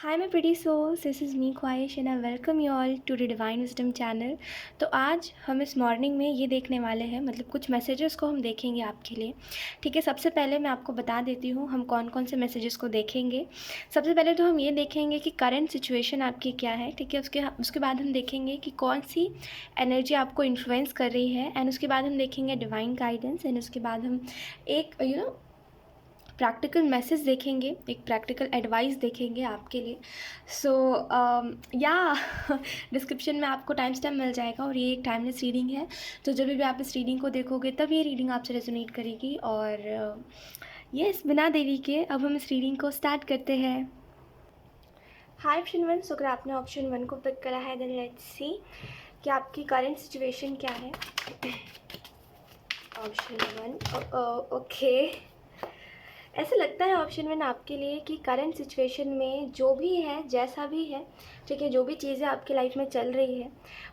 Hi my pretty souls, this is me ख्वाहिश and I welcome you all to the Divine Wisdom channel। तो आज हम इस morning में ये देखने वाले हैं, मतलब कुछ मैसेजेस को हम देखेंगे आपके लिए। ठीक है, सबसे पहले मैं आपको बता देती हूँ हम कौन कौन से मैसेजेस को देखेंगे। सबसे पहले तो हम ये देखेंगे कि करंट सिचुएशन आपकी क्या है। ठीक है, उसके बाद हम देखेंगे कि कौन सी एनर्जी आपको इन्फ्लुएंस कर रही है, एंड उसके बाद हम देखेंगे डिवाइन गाइडेंस, एंड उसके बाद हम एक प्रैक्टिकल मैसेज देखेंगे, एक प्रैक्टिकल एडवाइस देखेंगे आपके लिए। सो या डिस्क्रिप्शन में आपको टाइम स्टैम्प मिल जाएगा, और ये एक टाइमलेस रीडिंग है। तो जब भी आप इस रीडिंग को देखोगे तब ये रीडिंग आपसे रेजोनेट करेगी। और यस, बिना देरी के अब हम इस रीडिंग को स्टार्ट करते हैं। हाय ऑप्शन वन, सो अगर आपने ऑप्शन वन को पिक करा है देन लेट्स सी कि आपकी करंट सिचुएशन क्या है। Option one, okay. ऐसा लगता है ऑप्शन वन आपके लिए कि करंट सिचुएशन में जो भी है, जैसा भी है, ठीक है, जो भी चीज़ें आपकी लाइफ में चल रही है,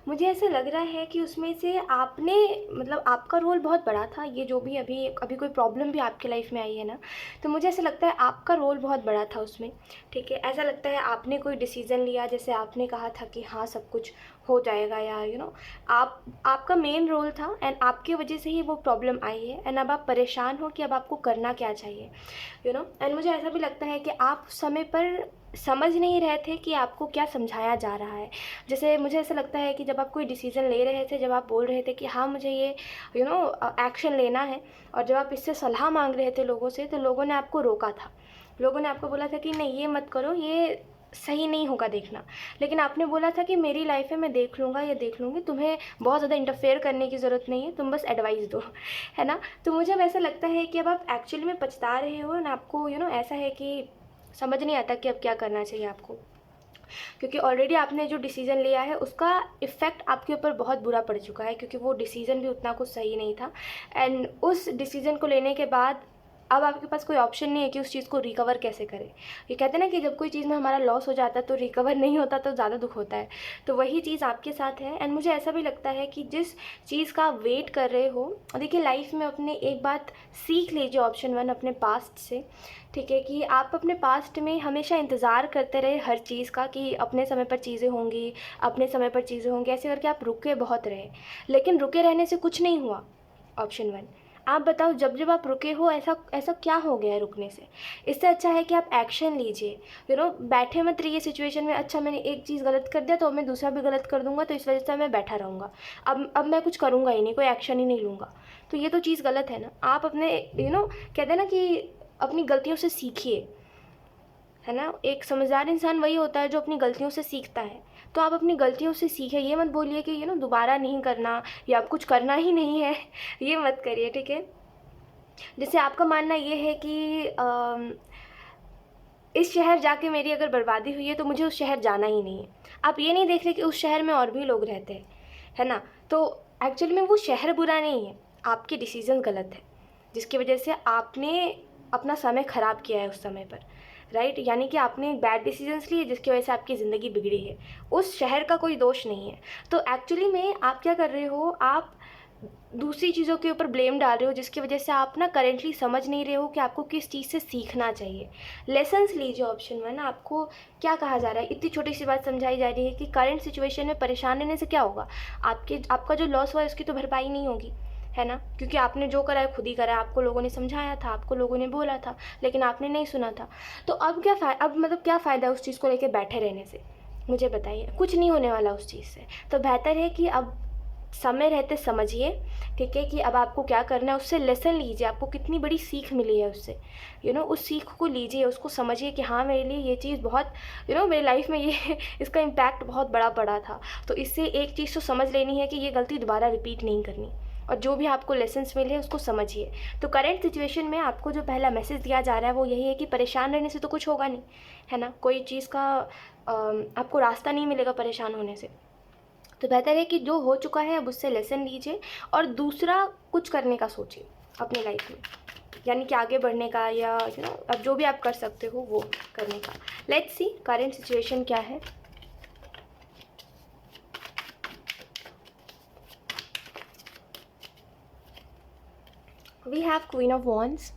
मुझे ऐसा लग रहा है कि उसमें से आपने, मतलब आपका रोल बहुत बड़ा था। ये जो भी अभी अभी कोई प्रॉब्लम भी आपकी लाइफ में आई है ना, तो मुझे ऐसा लगता है आपका रोल बहुत बड़ा था उसमें। ठीक है, ऐसा लगता है आपने कोई डिसीज़न लिया, जैसे आपने कहा था कि हाँ सब कुछ हो जाएगा, या आपका मेन रोल था, एंड आपकी वजह से ही वो प्रॉब्लम आई है, एंड अब आप परेशान हो कि अब आपको करना क्या चाहिए। एंड मुझे ऐसा भी लगता है कि आप समय पर समझ नहीं रहे थे कि आपको क्या समझाया जा रहा है। जैसे मुझे ऐसा लगता है कि जब आप कोई डिसीज़न ले रहे थे, जब आप बोल रहे थे कि हाँ मुझे ये एक्शन लेना है, और जब आप इससे सलाह मांग रहे थे लोगों से, तो लोगों ने आपको रोका था। लोगों ने आपको बोला था कि नहीं ये मत करो, ये सही नहीं होगा देखना। लेकिन आपने बोला था कि मेरी लाइफ है, मैं देख लूँगा या देख लूँगी, तुम्हें बहुत ज़्यादा इंटरफेयर करने की ज़रूरत नहीं है, तुम बस एडवाइस दो, है ना। तो मुझे अब ऐसा लगता है कि अब आप एक्चुअली में पछता रहे हो, ना आपको ऐसा है कि समझ नहीं आता कि अब क्या करना चाहिए आपको, क्योंकि ऑलरेडी आपने जो डिसीज़न लिया है उसका इफ़ेक्ट आपके ऊपर बहुत बुरा पड़ चुका है, क्योंकि वो डिसीज़न भी उतना कुछ सही नहीं था। एंड उस डिसीज़न को लेने के बाद अब आपके पास कोई ऑप्शन नहीं है कि उस चीज़ को रिकवर कैसे करें। ये कहते हैं ना कि जब कोई चीज़ में हमारा लॉस हो जाता है तो रिकवर नहीं होता तो ज़्यादा दुख होता है। तो वही चीज़ आपके साथ है। एंड मुझे ऐसा भी लगता है कि जिस चीज़ का आप वेट कर रहे हो, देखिए लाइफ में अपने एक बात सीख लीजिए ऑप्शन वन अपने पास्ट से। ठीक है, कि आप अपने पास्ट में हमेशा इंतज़ार करते रहे हर चीज़ का, कि अपने समय पर चीज़ें होंगी, अपने समय पर चीज़ें होंगी, ऐसे करके आप रुके बहुत रहे, लेकिन रुके रहने से कुछ नहीं हुआ। ऑप्शन वन, आप बताओ जब जब आप रुके हो ऐसा ऐसा क्या हो गया है रुकने से। इससे अच्छा है कि आप एक्शन लीजिए। बैठे मत रहिए सिचुएशन में, अच्छा मैंने एक चीज़ गलत कर दिया तो मैं दूसरा भी गलत कर दूंगा, तो इस वजह से मैं बैठा रहूँगा, अब मैं कुछ करूँगा ही नहीं, कोई एक्शन ही नहीं लूँगा। तो ये तो चीज़ गलत है ना। आप अपने कहते हैं ना कि अपनी गलतियों से सीखिए, है ना। एक समझदार इंसान वही होता है जो अपनी गलतियों से सीखता है। तो आप अपनी गलतियों से सीखिए, ये मत बोलिए कि दोबारा नहीं करना, या अब कुछ करना ही नहीं है ये मत करिए, ठीक है। जैसे आपका मानना ये है कि इस शहर जाके मेरी अगर बर्बादी हुई है तो मुझे उस शहर जाना ही नहीं है। आप ये नहीं देख रहे कि उस शहर में और भी लोग रहते हैं, है ना। तो एक्चुअली में वो शहर बुरा नहीं है, आपके डिसीजन गलत है, जिसकी वजह से आपने अपना समय ख़राब किया है उस समय पर, राइट। यानी कि आपने बैड डिसीजंस लिए जिसकी वजह से आपकी ज़िंदगी बिगड़ी है, उस शहर का कोई दोष नहीं है। तो एक्चुअली में आप क्या कर रहे हो, आप दूसरी चीज़ों के ऊपर ब्लेम डाल रहे हो, जिसकी वजह से आप ना करेंटली समझ नहीं रहे हो कि आपको किस चीज़ से सीखना चाहिए। लेसन्स लीजिए ऑप्शन वन। आपको क्या कहा जा रहा है, इतनी छोटी सी बात समझाई जा रही है कि करंट सिचुएशन में परेशान रहने से क्या होगा, आपका जो लॉस हुआ है उसकी तो भरपाई नहीं होगी, है ना। क्योंकि आपने जो करा है खुद ही करा है, आपको लोगों ने समझाया था, आपको लोगों ने बोला था, लेकिन आपने नहीं सुना था। तो अब अब मतलब क्या फ़ायदा उस चीज़ को लेकर बैठे रहने से, मुझे बताइए। कुछ नहीं होने वाला उस चीज़ से। तो बेहतर है कि अब समय रहते समझिए, ठीक है, कि अब आपको क्या करना है, उससे लेसन लीजिए। आपको कितनी बड़ी सीख मिली है उससे, उस सीख को लीजिए, उसको समझिए कि हाँ मेरे लिए ये चीज़ बहुत मेरी लाइफ में ये इसका इम्पैक्ट बहुत बड़ा पड़ा था। तो इससे एक चीज़ तो समझ लेनी है कि ये गलती दोबारा रिपीट नहीं करनी, और जो भी आपको लेसन्स मिले उसको समझिए। तो करंट सिचुएशन में आपको जो पहला मैसेज दिया जा रहा है वो यही है कि परेशान रहने से तो कुछ होगा नहीं, है ना। कोई चीज़ का आपको रास्ता नहीं मिलेगा परेशान होने से। तो बेहतर है कि जो हो चुका है अब उससे लेसन लीजिए, और दूसरा कुछ करने का सोचिए अपनी लाइफ में, यानी कि आगे बढ़ने का, या अब जो भी आप कर सकते हो वो करने का। लेट्स सी करंट सिचुएशन क्या है। We have queen of wands,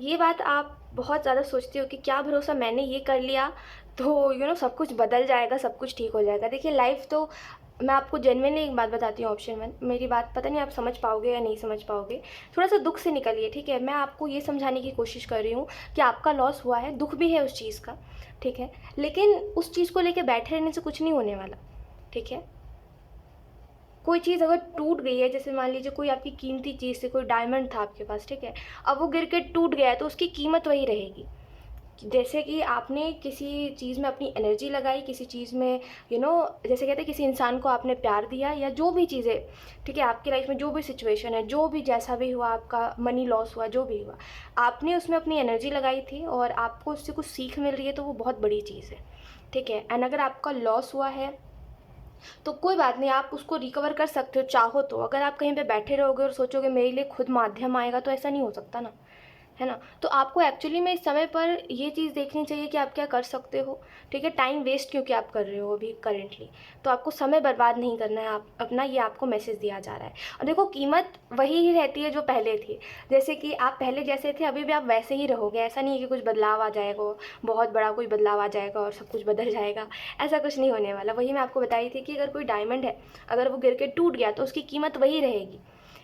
ये बात आप बहुत ज़्यादा सोचते हो कि क्या भरोसा मैंने ये कर लिया तो सब कुछ बदल जाएगा, सब कुछ ठीक हो जाएगा। देखिए लाइफ़ तो मैं आपको जेन्युइनली एक बात बताती हूँ ऑप्शन 1, मेरी बात पता नहीं आप समझ पाओगे या नहीं समझ पाओगे। थोड़ा-सा दुःख से निकलिए, ठीक है? मैं आपको ये समझाने की कोशिश कर रही हूँ कि आपका लॉस हुआ है, दुःख भी है उस चीज़ का, ठीक है? लेकिन उस चीज़ को लेके बैठे रहने से कुछ नहीं होने वाला, ठीक है? कोई चीज़ अगर टूट गई है, जैसे मान लीजिए कोई आपकी कीमती चीज़ थी, कोई डायमंड था आपके पास, ठीक है? अब वो गिर के टूट गया है तो उसकी कीमत वही रहेगी। जैसे कि आपने किसी चीज़ में अपनी एनर्जी लगाई, किसी चीज़ में जैसे कहते हैं किसी इंसान को आपने प्यार दिया या जो भी चीज़ें, ठीक है? आपकी लाइफ में जो भी सिचुएशन है, जो भी जैसा भी हुआ, आपका मनी लॉस हुआ, जो भी हुआ, आपने उसमें अपनी एनर्जी लगाई थी और आपको उससे कुछ सीख मिल रही है तो वो बहुत बड़ी चीज़ है, ठीक है? एंड अगर आपका लॉस हुआ है तो कोई बात नहीं, आप उसको रिकवर कर सकते हो चाहो तो। अगर आप कहीं पे बैठे रहोगे और सोचोगे मेरे लिए खुद माध्यम आएगा तो ऐसा नहीं हो सकता ना, है ना? तो आपको एक्चुअली में इस समय पर ये चीज़ देखनी चाहिए कि आप क्या कर सकते हो, ठीक है? टाइम वेस्ट क्योंकि आप कर रहे हो अभी करेंटली, तो आपको समय बर्बाद नहीं करना है आप अपना, ये आपको मैसेज दिया जा रहा है। और देखो कीमत वही ही रहती है जो पहले थी, जैसे कि आप पहले जैसे थे अभी भी आप वैसे ही रहोगे, ऐसा नहीं है कि कुछ बदलाव आ जाएगा, बहुत बड़ा कोई बदलाव आ जाएगा और सब कुछ बदल जाएगा, ऐसा कुछ नहीं होने वाला। वही मैं आपको बताई थी कि अगर कोई डायमंड है, अगर वो गिर के टूट गया तो उसकी कीमत वही रहेगी,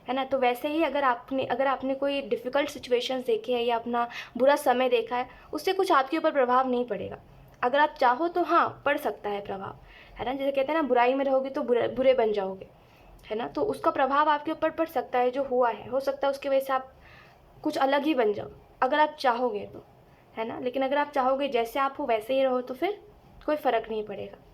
है ना? तो वैसे ही अगर आपने कोई डिफ़िकल्ट सिचुएशंस देखे हैं या अपना बुरा समय देखा है, उससे कुछ आपके ऊपर प्रभाव नहीं पड़ेगा। अगर आप चाहो तो हाँ, पड़ सकता है प्रभाव, है ना? जैसे कहते हैं ना, बुराई में रहोगे तो बुरे बन जाओगे, है ना? तो उसका प्रभाव आपके ऊपर पड़ सकता है जो हुआ है। हो सकता है उसकी वजह से आप कुछ अलग ही बन जाओ, अगर आप चाहोगे तो, है ना? लेकिन अगर आप चाहोगे जैसे आप हो वैसे ही रहो तो फिर कोई फ़र्क नहीं पड़ेगा।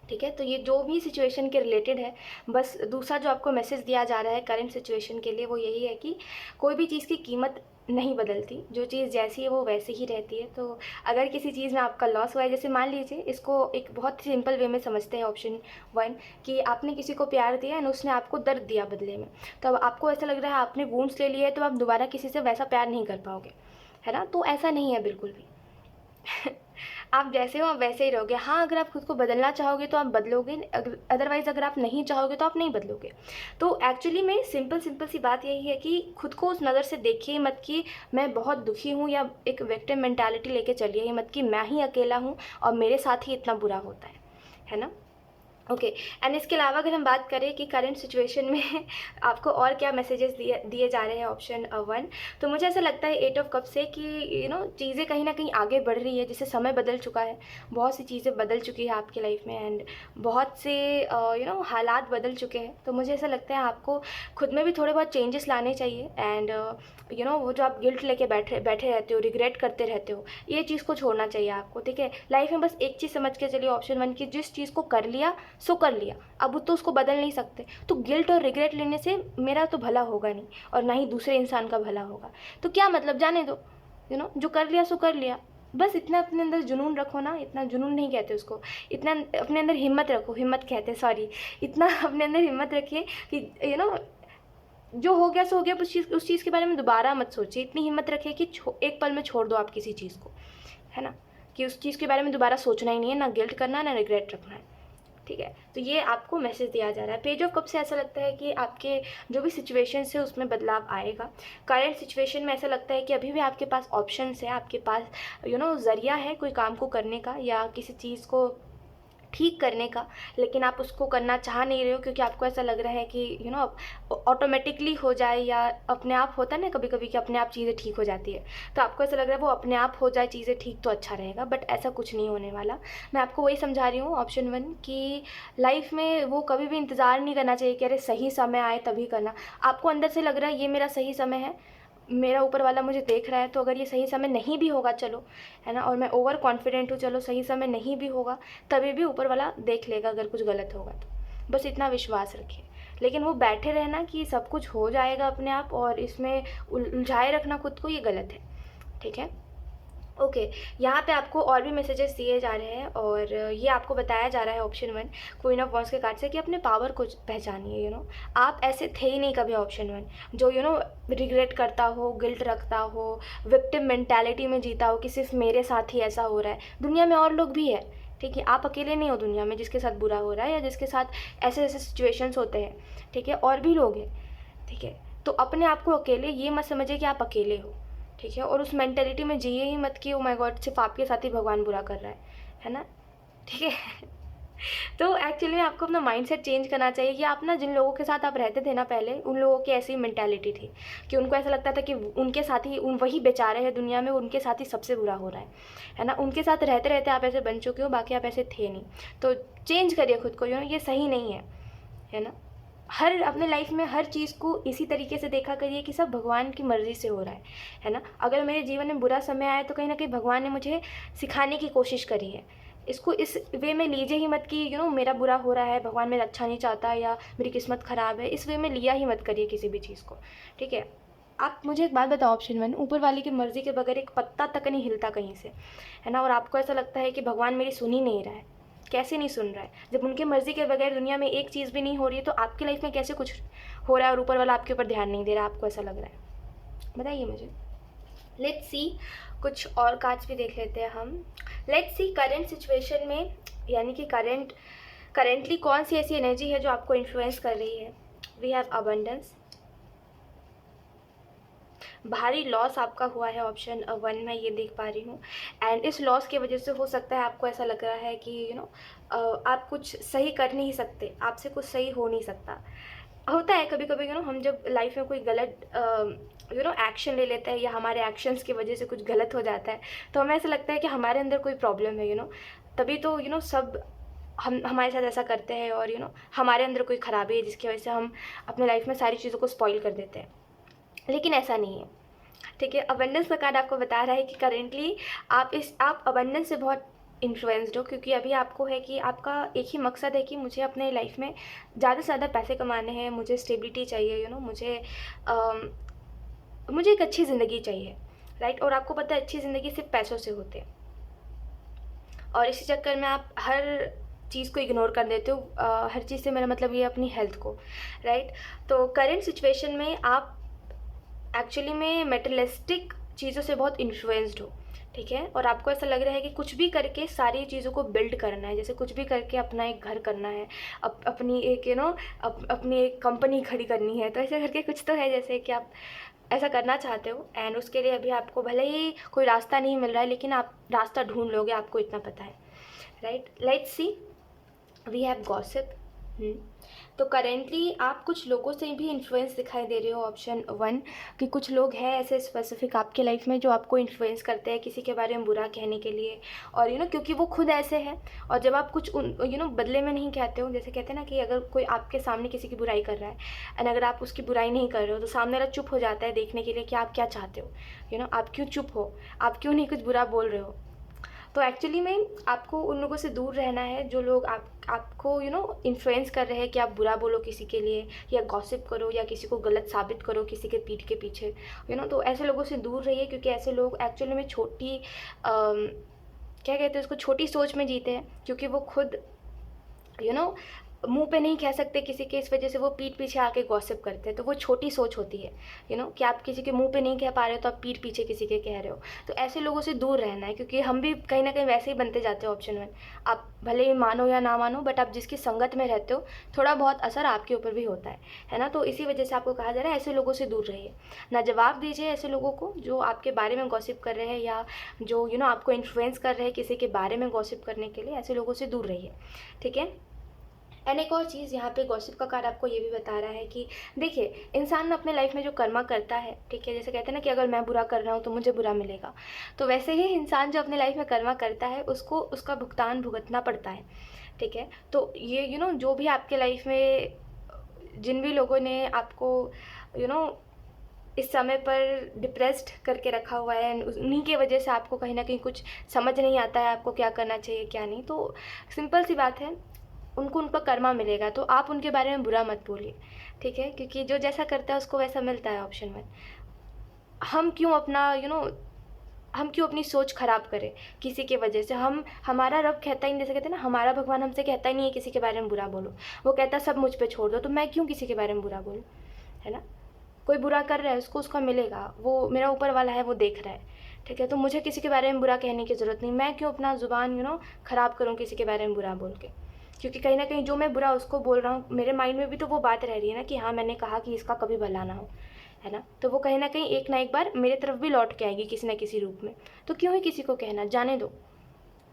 ठीक है, तो ये जो भी सिचुएशन के रिलेटेड है, बस दूसरा जो आपको मैसेज दिया जा रहा है करंट सिचुएशन के लिए वो यही है कि कोई भी चीज़ की कीमत नहीं बदलती, जो चीज़ जैसी है वो वैसे ही रहती है। तो अगर किसी चीज़ में आपका लॉस हुआ है, जैसे मान लीजिए इसको एक बहुत सिंपल वे में समझते हैं ऑप्शन 1, कि आपने किसी को प्यार दिया एंड उसने आपको दर्द दिया बदले में, तो अब आपको ऐसा लग रहा है आपने वुंड्स ले लिया है तो आप दोबारा किसी से वैसा प्यार नहीं कर पाओगे, है ना? तो ऐसा नहीं है बिल्कुल भी। आप जैसे हो आप वैसे ही रहोगे। हाँ, अगर आप खुद को बदलना चाहोगे तो आप बदलोगे, अदरवाइज़ अगर आप नहीं चाहोगे तो आप नहीं बदलोगे। तो एक्चुअली में सिंपल सी बात यही है कि खुद को उस नज़र से देखिए मत कि मैं बहुत दुखी हूँ, या एक विक्टिम मेंटालिटी लेके चलिए मत कि मैं ही अकेला हूँ और मेरे साथ ही इतना बुरा होता है ना? ओके। एंड इसके अलावा अगर हम बात करें कि करंट सिचुएशन में आपको और क्या मैसेजेस दिए जा रहे हैं ऑप्शन 1, तो मुझे ऐसा लगता है 8 ऑफ कप से कि चीज़ें कहीं ना कहीं आगे बढ़ रही है, जैसे समय बदल चुका है, बहुत सी चीज़ें बदल चुकी है आपकी लाइफ में एंड बहुत से हालात बदल चुके हैं। तो मुझे ऐसा लगता है आपको खुद में भी थोड़े बहुत चेंजेस लाने चाहिए एंड वो जो आप गिल्ट लेके बैठे रहते हो, रिग्रेट करते रहते हो, ये चीज़ को छोड़ना चाहिए आपको, ठीक है? लाइफ में बस एक चीज़ समझ के चलिए ऑप्शन 1 की, जिस चीज़ को कर लिया सो कर लिया, अब तो उसको बदल नहीं सकते, तो गिल्ट और रिग्रेट लेने से मेरा तो भला होगा नहीं और ना ही दूसरे इंसान का भला होगा। तो क्या मतलब, जाने दो, जो कर लिया सो कर लिया। बस इतना अपने अंदर जुनून रखो ना, इतना जुनून नहीं कहते उसको, इतना अपने अंदर हिम्मत रखो, हिम्मत कहते हैं, सॉरी, इतना अपने अंदर हिम्मत रखिए कि जो हो गया सो हो गया, उस चीज़ के बारे में दोबारा मत सोचिए। इतनी हिम्मत रखिए कि एक पल में छोड़ दो आप किसी चीज़ को, है ना? कि उस चीज़ के बारे में दोबारा सोचना ही नहीं है, ना गिल्ट करना है, ना रिग्रेट रखना है, ठीक है? तो ये आपको मैसेज दिया जा रहा है। पेज ऑफ कप से ऐसा लगता है कि आपके जो भी सिचुएशंस है उसमें बदलाव आएगा। करंट सिचुएशन में ऐसा लगता है कि अभी भी आपके पास ऑप्शंस है, आपके पास ज़रिया है कोई काम को करने का या किसी चीज़ को ठीक करने का, लेकिन आप उसको करना चाह नहीं रहे हो क्योंकि आपको ऐसा लग रहा है कि ऑटोमेटिकली हो जाए, या अपने आप होता है ना कभी कभी कि अपने आप चीज़ें ठीक हो जाती है, तो आपको ऐसा लग रहा है वो अपने आप हो जाए चीज़ें ठीक तो अच्छा रहेगा, बट ऐसा कुछ नहीं होने वाला। मैं आपको वही समझा रही हूँ ऑप्शन 1 कि लाइफ में वो कभी भी इंतज़ार नहीं करना चाहिए कि अरे सही समय आए तभी करना। आपको अंदर से लग रहा है ये मेरा सही समय है, मेरा ऊपर वाला मुझे देख रहा है, तो अगर ये सही समय नहीं भी होगा, चलो, है ना, और मैं ओवर कॉन्फिडेंट हूँ, चलो सही समय नहीं भी होगा तभी भी ऊपर वाला देख लेगा अगर कुछ गलत होगा तो, बस इतना विश्वास रखिए। लेकिन वो बैठे रहना कि सब कुछ हो जाएगा अपने आप और इसमें उलझाए रखना खुद को, ये गलत है, ठीक है? ओके, यहाँ पे आपको और भी मैसेजेस दिए जा रहे हैं और ये आपको बताया जा रहा है ऑप्शन 1 क्वीन ऑफ वॉन्ड्स के कार्ड से कि अपने पावर को पहचानिए। आप ऐसे थे ही नहीं कभी ऑप्शन 1 जो रिग्रेट करता हो, गिल्ट रखता हो, विक्टिम मेंटालिटी में जीता हो कि सिर्फ मेरे साथ ही ऐसा हो रहा है। दुनिया में और लोग भी है, ठीक है? आप अकेले नहीं हो दुनिया में जिसके साथ बुरा हो रहा है या जिसके साथ ऐसे ऐसे सिचुएशंस होते हैं, ठीक है? और भी लोग हैं, ठीक है? तो अपने आप को अकेले ये मत समझिए कि आप अकेले हो, ठीक है। और उस मेंटेलिटी में जिए ही मत कि ओ माय गॉड सिर्फ आपके साथ ही भगवान बुरा कर रहा है ना, ठीक है। तो एक्चुअली में आपको अपना माइंडसेट चेंज करना चाहिए कि आप ना जिन लोगों के साथ आप रहते थे ना पहले, उन लोगों की ऐसी मेंटालिटी थी कि उनको ऐसा लगता था कि उनके साथ ही वही बेचारे हैं दुनिया में, उनके साथ ही सबसे बुरा हो रहा है ना। उनके साथ रहते रहते आप ऐसे बन चुके हो, बाकी आप ऐसे थे नहीं। तो चेंज करिए खुद को, ये सही नहीं है ना। हर अपने लाइफ में हर चीज़ को इसी तरीके से देखा करिए कि सब भगवान की मर्ज़ी से हो रहा है ना। अगर मेरे जीवन में बुरा समय आया तो कहीं ना कहीं भगवान ने मुझे सिखाने की कोशिश करी है। इसको इस वे में लीजिए ही मत कि मेरा बुरा हो रहा है, भगवान मेरा अच्छा नहीं चाहता या मेरी किस्मत ख़राब है, इस वे में लिया ही मत करिए किसी भी चीज़ को, ठीक है। आप मुझे एक बात बताओ, ऑप्शन वन, ऊपर वाले की मर्ज़ी के बगैर एक पत्ता तक नहीं हिलता कहीं से, है ना। और आपको ऐसा लगता है कि भगवान मेरी सुन ही नहीं रहा है। कैसे नहीं सुन रहा है? जब उनकी मर्ज़ी के बगैर दुनिया में एक चीज़ भी नहीं हो रही है, तो आपकी लाइफ में कैसे कुछ हो रहा है और ऊपर वाला आपके ऊपर ध्यान नहीं दे रहा, आपको ऐसा लग रहा है? बताइए मुझे। लेट्स सी, कुछ और कार्ड्स भी देख लेते हैं हम। लेट्स सी करंट सिचुएशन में, यानी कि करेंटली कौन सी ऐसी एनर्जी है जो आपको इन्फ्लुएंस कर रही है। वी हैव अबंडेंस, भारी लॉस आपका हुआ है ऑप्शन वन में, ये देख पा रही हूँ। एंड इस लॉस की वजह से हो सकता है आपको ऐसा लग रहा है कि आप कुछ सही कर नहीं सकते, आपसे कुछ सही हो नहीं सकता। होता है कभी कभी हम जब लाइफ में कोई गलत एक्शन ले लेते हैं या हमारे एक्शंस की वजह से कुछ गलत हो जाता है, तो हमें ऐसा लगता है कि हमारे अंदर कोई प्रॉब्लम है, तभी तो सब हम हमारे साथ ऐसा करते हैं। और हमारे अंदर कोई ख़राबी है जिसकी वजह से हम अपने लाइफ में सारी चीज़ों को स्पॉइल कर देते हैं, लेकिन ऐसा नहीं है, ठीक है। अबंडेंस का कार्ड आपको बता रहा है कि करेंटली आप अबंडेंस से बहुत इन्फ्लुएंस्ड हो, क्योंकि अभी आपको है कि आपका एक ही मकसद है कि मुझे अपने लाइफ में ज़्यादा से ज़्यादा पैसे कमाने हैं, मुझे स्टेबिलिटी चाहिए, मुझे एक अच्छी ज़िंदगी चाहिए, राइट। और आपको पता है अच्छी ज़िंदगी सिर्फ पैसों से होती है, और इसी चक्कर में आप हर चीज़ को इग्नोर कर देते हो। हर चीज़ से मेरा मतलब ये अपनी हेल्थ को, राइट। तो करेंट सिचुएशन में आप एक्चुअली में मेटेरियलिस्टिक चीज़ों से बहुत इन्फ्लुएंस्ड हो, ठीक है। और आपको ऐसा लग रहा है कि कुछ भी करके सारी चीज़ों को बिल्ड करना है, जैसे कुछ भी करके अपना एक घर करना है, अपनी एक अपनी एक कंपनी खड़ी करनी है। तो ऐसे करके कुछ तो है जैसे कि आप ऐसा करना चाहते हो, एंड उसके लिए अभी आपको भले ही कोई रास्ता नहीं मिल रहा है, लेकिन आप रास्ता ढूंढ लोगे, आपको इतना पता है, right. Let's see, we have gossip. तो करेंटली आप कुछ लोगों से भी इन्फ्लुएंस दिखाई दे रहे हो, ऑप्शन वन, कि कुछ लोग हैं ऐसे स्पेसिफिक आपके लाइफ में जो आपको इन्फ्लुएंस करते हैं किसी के बारे में बुरा कहने के लिए। और क्योंकि वो खुद ऐसे हैं, और जब आप कुछ बदले में नहीं कहते हो, जैसे कहते हैं ना कि अगर कोई आपके सामने किसी की बुराई कर रहा है, एंड अगर आप उसकी बुराई नहीं कर रहे हो, तो सामने वाला चुप हो जाता है देखने के लिए कि आप क्या चाहते हो, आप क्यों चुप हो, आप क्यों नहीं कुछ बुरा बोल रहे हो। तो एक्चुअली में आपको उन लोगों से दूर रहना है जो लोग आपको इन्फ्लुएंस कर रहे हैं कि आप बुरा बोलो किसी के लिए, या गॉसिप करो, या किसी को गलत साबित करो किसी के पीठ के पीछे, तो ऐसे लोगों से दूर रहिए, क्योंकि ऐसे लोग एक्चुअली में क्या कहते हैं उसको, छोटी सोच में जीते हैं, क्योंकि वो खुद मुंह पे नहीं कह सकते किसी के, इस वजह से वो पीठ पीछे आके गॉसिप करते हैं। तो वो छोटी सोच होती है, कि आप किसी के मुंह पे नहीं कह पा रहे हो तो आप पीठ पीछे किसी के कह रहे हो। तो ऐसे लोगों से दूर रहना है, क्योंकि हम भी कहीं ना कहीं वैसे ही बनते जाते हो, ऑप्शन वन। आप भले ही मानो या ना मानो, बट आप जिसकी संगत में रहते हो थोड़ा बहुत असर आपके ऊपर भी होता है ना। तो इसी वजह से आपको कहा जा रहा है ऐसे लोगों से दूर रहिए, ना जवाब दीजिए ऐसे लोगों को जो आपके बारे में गॉसिप कर रहे हैं, या जो आपको इन्फ्लुएंस कर रहे हैं किसी के बारे में गॉसिप करने के लिए। ऐसे लोगों से दूर रहिए, ठीक है। एंड एक और चीज़ यहाँ पे गॉसिप का कार्ड आपको ये भी बता रहा है कि देखिए, इंसान अपने लाइफ में जो कर्मा करता है, ठीक है, जैसे कहते हैं ना कि अगर मैं बुरा कर रहा हूँ तो मुझे बुरा मिलेगा, तो वैसे ही इंसान जो अपने लाइफ में कर्मा करता है उसको उसका भुगतान भुगतना पड़ता है, ठीक है। तो ये जो भी आपके लाइफ में जिन भी लोगों ने आपको इस समय पर डिप्रेस्ड करके रखा हुआ है, उन्हीं की वजह से आपको कहीं ना कहीं कुछ समझ नहीं आता है आपको क्या करना चाहिए क्या नहीं। तो सिंपल सी बात है, उनका कर्मा मिलेगा, तो आप उनके बारे में बुरा मत बोलिए, ठीक है, क्योंकि जो जैसा करता है उसको वैसा मिलता है, ऑप्शन में। हम क्यों अपना हम क्यों अपनी सोच ख़राब करें किसी के वजह से। हमारा रब कहता ही नहीं, जैसे कहते हैं ना, हमारा भगवान हमसे कहता ही नहीं है किसी के बारे में बुरा बोलो, वो कहता है सब मुझ पे छोड़ दो। तो मैं क्यों किसी के बारे में बुरा बोलूँ, है ना। कोई बुरा कर रहा है उसको उसका मिलेगा, वो मेरा ऊपर वाला है, वो देख रहा है, ठीक है। तो मुझे किसी के बारे में बुरा कहने की ज़रूरत नहीं, मैं क्यों अपना ज़ुबान ख़राब करूँ किसी के बारे में बुरा बोल के, क्योंकि कहीं ना कहीं जो मैं बुरा उसको बोल रहा हूँ, मेरे माइंड में भी तो वो बात रह रही है ना कि हाँ मैंने कहा कि इसका कभी भला ना हो, है ना। तो वो कहीं ना कहीं एक ना एक बार मेरे तरफ भी लौट के आएगी किसी ना किसी रूप में। तो क्यों ही किसी को कहना, जाने दो,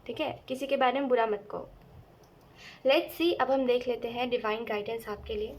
ठीक है, किसी के बारे में बुरा मत कहो। लेट्स सी, अब हम देख लेते हैं डिवाइन गाइडेंस आपके लिए।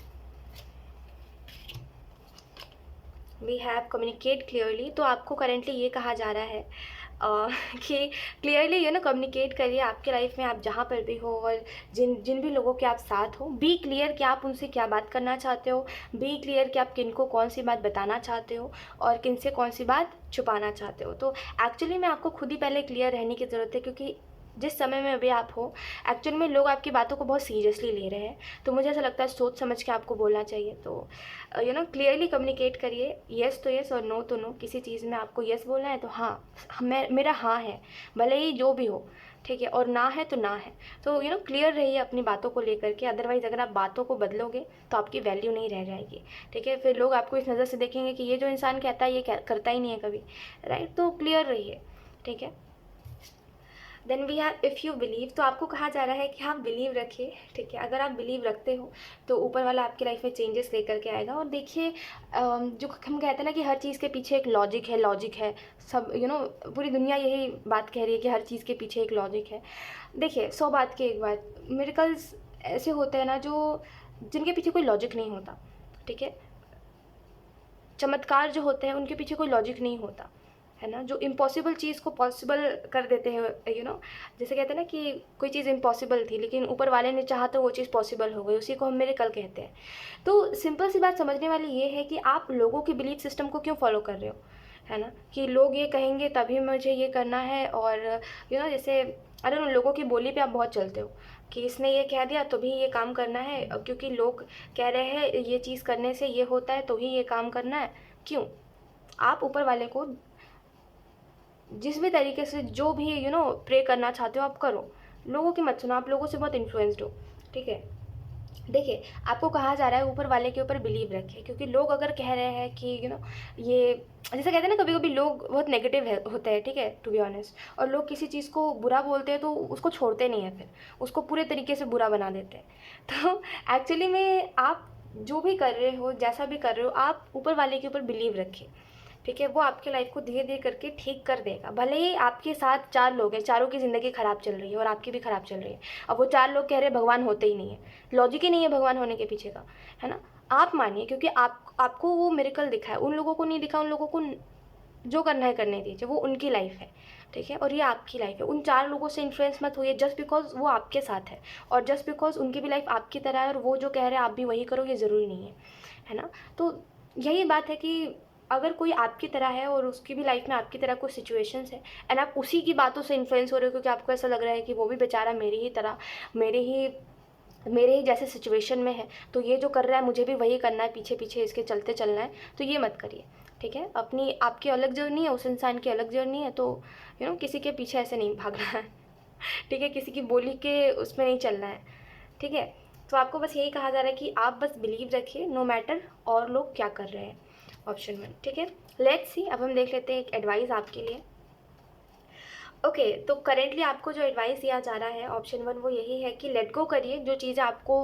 We have communicate clearly. तो आपको करेंटली ये कहा जा रहा है कि क्लियरली कम्युनिकेट करिए आपके लाइफ में, आप जहाँ पर भी हो और जिन जिन भी लोगों के आप साथ हो, बी क्लियर कि आप उनसे क्या बात करना चाहते हो, बी क्लियर कि आप किन को कौन सी बात बताना चाहते हो और किन से कौन सी बात छुपाना चाहते हो। तो एक्चुअली में आपको खुद ही पहले क्लियर रहने की ज़रूरत है, क्योंकि जिस समय में अभी आप हो एक्चुअल में लोग आपकी बातों को बहुत सीरियसली ले रहे हैं। तो मुझे ऐसा लगता है सोच समझ के आपको बोलना चाहिए। तो क्लियरली कम्युनिकेट करिए, येस तो येस और नो तो नो। किसी चीज़ में आपको येस बोलना है तो हाँ, मेरा हाँ है, भले ही जो भी हो, ठीक है, और ना है तो ना है। तो क्लियर रहिए अपनी बातों को लेकर के। अदरवाइज़ अगर आप बातों को बदलोगे तो आपकी वैल्यू नहीं रह जाएगी, ठीक है। फिर लोग आपको इस नज़र से देखेंगे कि ये जो इंसान कहता है ये करता ही नहीं है कभी, राइट। तो क्लियर रहिए, ठीक है। Then we have if you believe. तो आपको कहा जा रहा है कि आप बिलीव रखिए, ठीक है। अगर आप बिलीव रखते हो तो ऊपर वाला आपकी लाइफ में चेंजेस लेकर के आएगा। और देखिए, जो हम कहते हैं ना कि हर चीज़ के पीछे एक लॉजिक है, सब पूरी दुनिया यही बात कह रही है कि हर चीज़ के पीछे एक लॉजिक है। देखिए, 100 बात की एक बात, मिरेकल्स ऐसे होते हैं ना जो जिनके पीछे कोई लॉजिक नहीं होता, ठीक है। चमत्कार जो होते हैं उनके पीछे कोई लॉजिक नहीं होता, है ना। जो इम्पॉसिबल चीज़ को पॉसिबल कर देते हैं, जैसे कहते हैं ना कि कोई चीज़ इम्पॉसिबल थी लेकिन ऊपर वाले ने चाहा तो वो चीज़ पॉसिबल हो गई, उसी को हम मिरेकल कहते हैं। तो सिंपल सी बात समझने वाली ये है कि आप लोगों के बिलीफ सिस्टम को क्यों फॉलो कर रहे हो, है ना। कि लोग ये कहेंगे तभी मुझे ये करना है, और जैसे अरे उन लोगों की बोली पे आप बहुत चलते हो कि इसने ये कह दिया तो भी ये काम करना है, क्योंकि लोग कह रहे हैं ये चीज़ करने से ये होता है तो ही ये काम करना है। क्यों? आप ऊपर वाले को जिस भी तरीके से जो भी प्रे करना चाहते हो आप करो, लोगों की मत सुनो। आप लोगों से बहुत इन्फ्लुएंस्ड हो, ठीक है। देखिए, आपको कहा जा रहा है ऊपर वाले के ऊपर बिलीव रखें, क्योंकि लोग अगर कह रहे हैं कि ये जैसे कहते हैं ना, कभी कभी लोग बहुत नेगेटिव होते हैं, ठीक है, टू बी ऑनेस्ट। और लोग किसी चीज़ को बुरा बोलते हैं तो उसको छोड़ते नहीं हैं, फिर उसको पूरे तरीके से बुरा बना देते हैं। तो एक्चुअली में आप जो भी कर रहे हो, जैसा भी कर रहे हो, आप ऊपर वाले के ऊपर बिलीव रखिए, ठीक है। वो आपके लाइफ को धीरे धीरे करके ठीक कर देगा। भले ही आपके साथ 4 लोग हैं, चारों की ज़िंदगी ख़राब चल रही है और आपकी भी ख़राब चल रही है। अब वो 4 लोग कह रहे हैं भगवान होते ही नहीं है, लॉजिक ही नहीं है भगवान होने के पीछे का, है ना। आप मानिए, क्योंकि आपको वो मिरेकल दिखा है, उन लोगों को नहीं दिखा। उन लोगों को जो करना है करने दीजिए, वो उनकी लाइफ है, ठीक है, और ये आपकी लाइफ है। उन 4 लोगों से इन्फ्लुएंस मत होइए जस्ट बिकॉज वो आपके साथ है, और जस्ट बिकॉज उनकी भी लाइफ आपकी तरह है और वो जो कह रहे हैं आप भी वही करो, ये ज़रूरी नहीं है ना। तो यही बात है कि अगर कोई आपकी तरह है और उसकी भी लाइफ में आपकी तरह कुछ सिचुएशंस है, एंड आप उसी की बातों से इन्फ्लुएंस हो रहे हो, क्योंकि आपको ऐसा लग रहा है कि वो भी बेचारा मेरी ही तरह, मेरे ही जैसे सिचुएशन में है, तो ये जो कर रहा है मुझे भी वही करना है, पीछे पीछे इसके चलते चलना है। तो ये मत करिए, ठीक है। आपकी अलग जर्नी है, उस इंसान की अलग जर्नी है। तो किसी के पीछे ऐसे नहीं भागना है, ठीक है, किसी की बोली के उसमें नहीं चलना है, ठीक है। तो आपको बस यही कहा जा रहा है कि आप बस बिलीव रखिए, नो मैटर और लोग क्या कर रहे हैं, ऑप्शन 1, ठीक है। लेट्स सी, अब हम देख लेते हैं एक एडवाइस आपके लिए। ओके, तो करेंटली आपको जो एडवाइस दिया जा रहा है, ऑप्शन 1, वो यही है कि लेट गो करिए जो चीज़ें आपको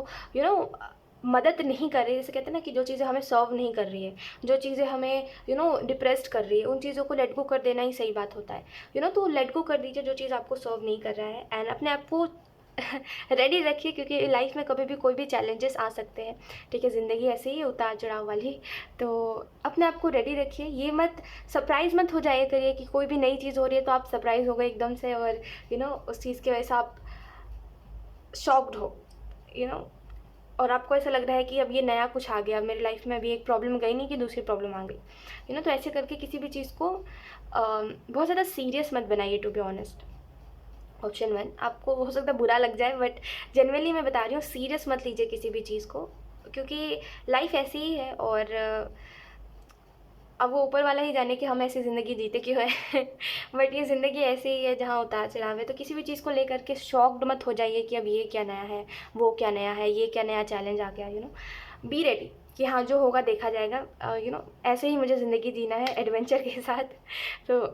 मदद नहीं कर रही है। जैसे कहते हैं ना कि जो चीज़ें हमें सर्व नहीं कर रही है, जो चीज़ें हमें डिप्रेस्ड कर रही है, उन चीज़ों को लेट गो कर देना ही सही बात होता है। तो लेट गो कर दीजिए जो चीज़ आपको सर्व नहीं कर रहा है, एंड अपने आप को रेडी रखिए, क्योंकि लाइफ में कभी भी कोई भी चैलेंजेस आ सकते हैं, ठीक है। ज़िंदगी ऐसे ही उतार चढ़ाव वाली। तो अपने आप को रेडी रखिए, ये मत सरप्राइज़ मत हो जाया करिए कि कोई भी नई चीज़ हो रही है तो आप सरप्राइज़ हो गए एकदम से, और उस चीज़ की वजह से आप शॉक्ड हो, और आपको ऐसा लग रहा है कि अब ये नया कुछ आ गया मेरी लाइफ में, अभी एक प्रॉब्लम गई नहीं कि दूसरी प्रॉब्लम आ गई, तो ऐसे करके किसी भी चीज़ को बहुत ज़्यादा सीरियस मत बनाइए, टू बी ऑनेस्ट। ऑप्शन 1, आपको हो सकता है बुरा लग जाए, बट जनरली मैं बता रही हूँ, सीरियस मत लीजिए किसी भी चीज़ को, क्योंकि लाइफ ऐसी ही है। और अब वो ऊपर वाला ही जाने कि हम ऐसी ज़िंदगी जीते क्यों है बट ये ज़िंदगी ऐसी ही है जहाँ उतार चढ़ाव है। तो किसी भी चीज़ को लेकर के शॉक्ड मत हो जाइए कि अब ये क्या नया है, वो क्या नया है, ये क्या नया चैलेंज आ गया। बी रेडी कि हाँ जो होगा देखा जाएगा, ऐसे ही मुझे ज़िंदगी जीना है एडवेंचर के साथ। तो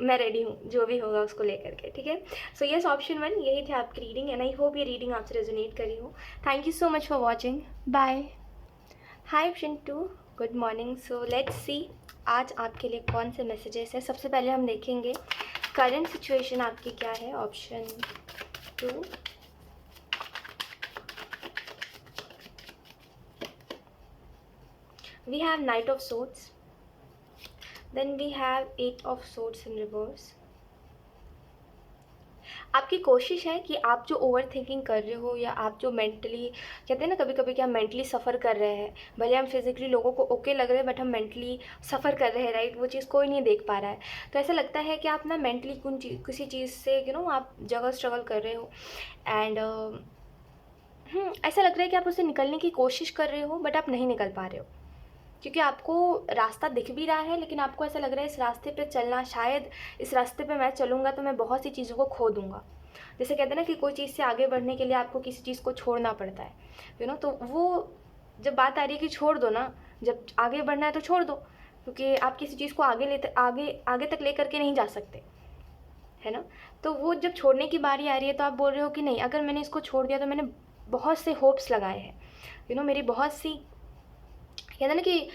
मैं रेडी हूँ जो भी होगा उसको लेकर के, ठीक है। सो यस, ऑप्शन 1 यही थे आपकी रीडिंग, एंड आई होप ये रीडिंग आपसे रेजोनेट करी हो। Thank you so much for watching, bye. Hi option 2, good morning. So let's see आज आपके लिए कौन से मैसेजेस हैं। सबसे पहले हम देखेंगे करंट सिचुएशन आपकी क्या है। Option 2, we have Knight of Swords, then we have 8 of Swords in reverse। आपकी कोशिश है कि आप जो ओवर थिंकिंग कर रहे हो या आप जो मेंटली कहते हैं ना कभी कभी कि हम मेंटली सफ़र कर रहे हैं, भले हम फिजिकली लोगों को ओके लग रहे हैं बट हम मेंटली सफ़र कर रहे हैं, राइट। वो चीज़ कोई नहीं देख पा रहा है। तो ऐसा लगता है कि आप ना मेंटली किसी चीज़ से आप जगह स्ट्रगल कर रहे हो एंड ऐसा लग रहा है कि आप उससे निकलने की कोशिश कर रहे हो बट आप नहीं निकल पा रहे हो, क्योंकि आपको रास्ता दिख भी रहा है लेकिन आपको ऐसा लग रहा है इस रास्ते पे चलना, शायद इस रास्ते पे मैं चलूँगा तो मैं बहुत सी चीज़ों को खो दूँगा। जैसे कहते हैं ना कि कोई चीज़ से आगे बढ़ने के लिए आपको किसी चीज़ को छोड़ना पड़ता है, तो वो जब बात आ रही है कि छोड़ दो ना, जब आगे बढ़ना है तो छोड़ दो, क्योंकि आप किसी चीज़ को आगे तक ले करके नहीं जा सकते, है ना। तो वो जब छोड़ने की बारी आ रही है तो आप बोल रहे हो कि नहीं, अगर मैंने इसको छोड़ दिया तो मैंने बहुत से होप्स लगाए हैं, मेरी बहुत सी कहते हैं ना कि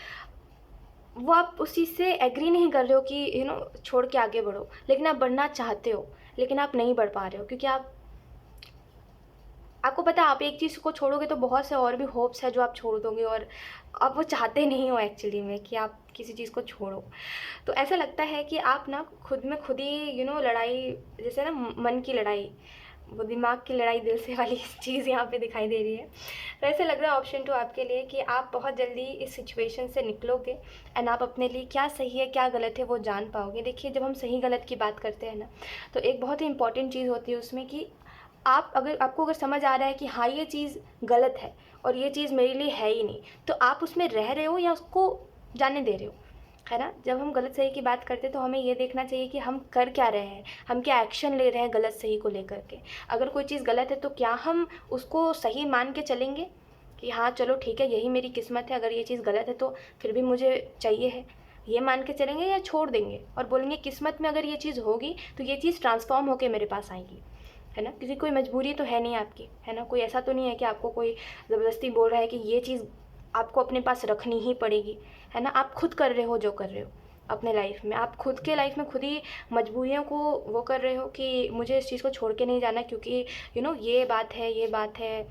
वो आप उस चीज़ से एग्री नहीं कर रहे हो कि छोड़ के आगे बढ़ो, लेकिन आप बढ़ना चाहते हो लेकिन आप नहीं बढ़ पा रहे हो, क्योंकि आपको पता है आप एक चीज़ को छोड़ोगे तो बहुत से और भी होप्स है जो आप छोड़ दोगे और आप वो चाहते नहीं हो एक्चुअली में कि आप किसी चीज़ को छोड़ो। तो ऐसा लगता है कि आप ना खुद में खुद ही लड़ाई, जैसे ना मन की लड़ाई, वो दिमाग की लड़ाई दिल से वाली चीज़ यहाँ पे दिखाई दे रही है। तो ऐसे लग रहा है ऑप्शन 2 आपके लिए कि आप बहुत जल्दी इस सिचुएशन से निकलोगे एंड आप अपने लिए क्या सही है क्या गलत है वो जान पाओगे। देखिए, जब हम सही गलत की बात करते हैं ना, तो एक बहुत ही इंपॉर्टेंट चीज़ होती है उसमें कि आपको अगर समझ आ रहा है कि हाँ ये चीज़ गलत है और ये चीज़ मेरे लिए है ही नहीं, तो आप उसमें रह रहे हो या उसको जाने दे रहे हो, है ना। जब हम गलत सही की बात करते हैं तो हमें ये देखना चाहिए कि हम कर क्या रहे हैं, हम क्या एक्शन ले रहे हैं गलत सही को लेकर के। अगर कोई चीज़ गलत है तो क्या हम उसको सही मान के चलेंगे कि हाँ चलो ठीक है यही मेरी किस्मत है, अगर ये चीज़ गलत है तो फिर भी मुझे चाहिए है, ये मान के चलेंगे, या छोड़ देंगे और बोलेंगे किस्मत में अगर ये चीज़ होगी तो ये चीज़ ट्रांसफॉर्म होकर मेरे पास आएगी, है ना। क्योंकि कोई मजबूरी तो है नहीं आपकी, है ना। कोई ऐसा तो नहीं है कि आपको कोई ज़बरदस्ती बोल रहा है कि ये चीज़ आपको अपने पास रखनी ही पड़ेगी, है ना। आप खुद कर रहे हो जो कर रहे हो अपने लाइफ में, आप खुद के लाइफ में खुद ही मजबूरियों को वो कर रहे हो कि मुझे इस चीज़ को छोड़ के नहीं जाना, क्योंकि ये बात है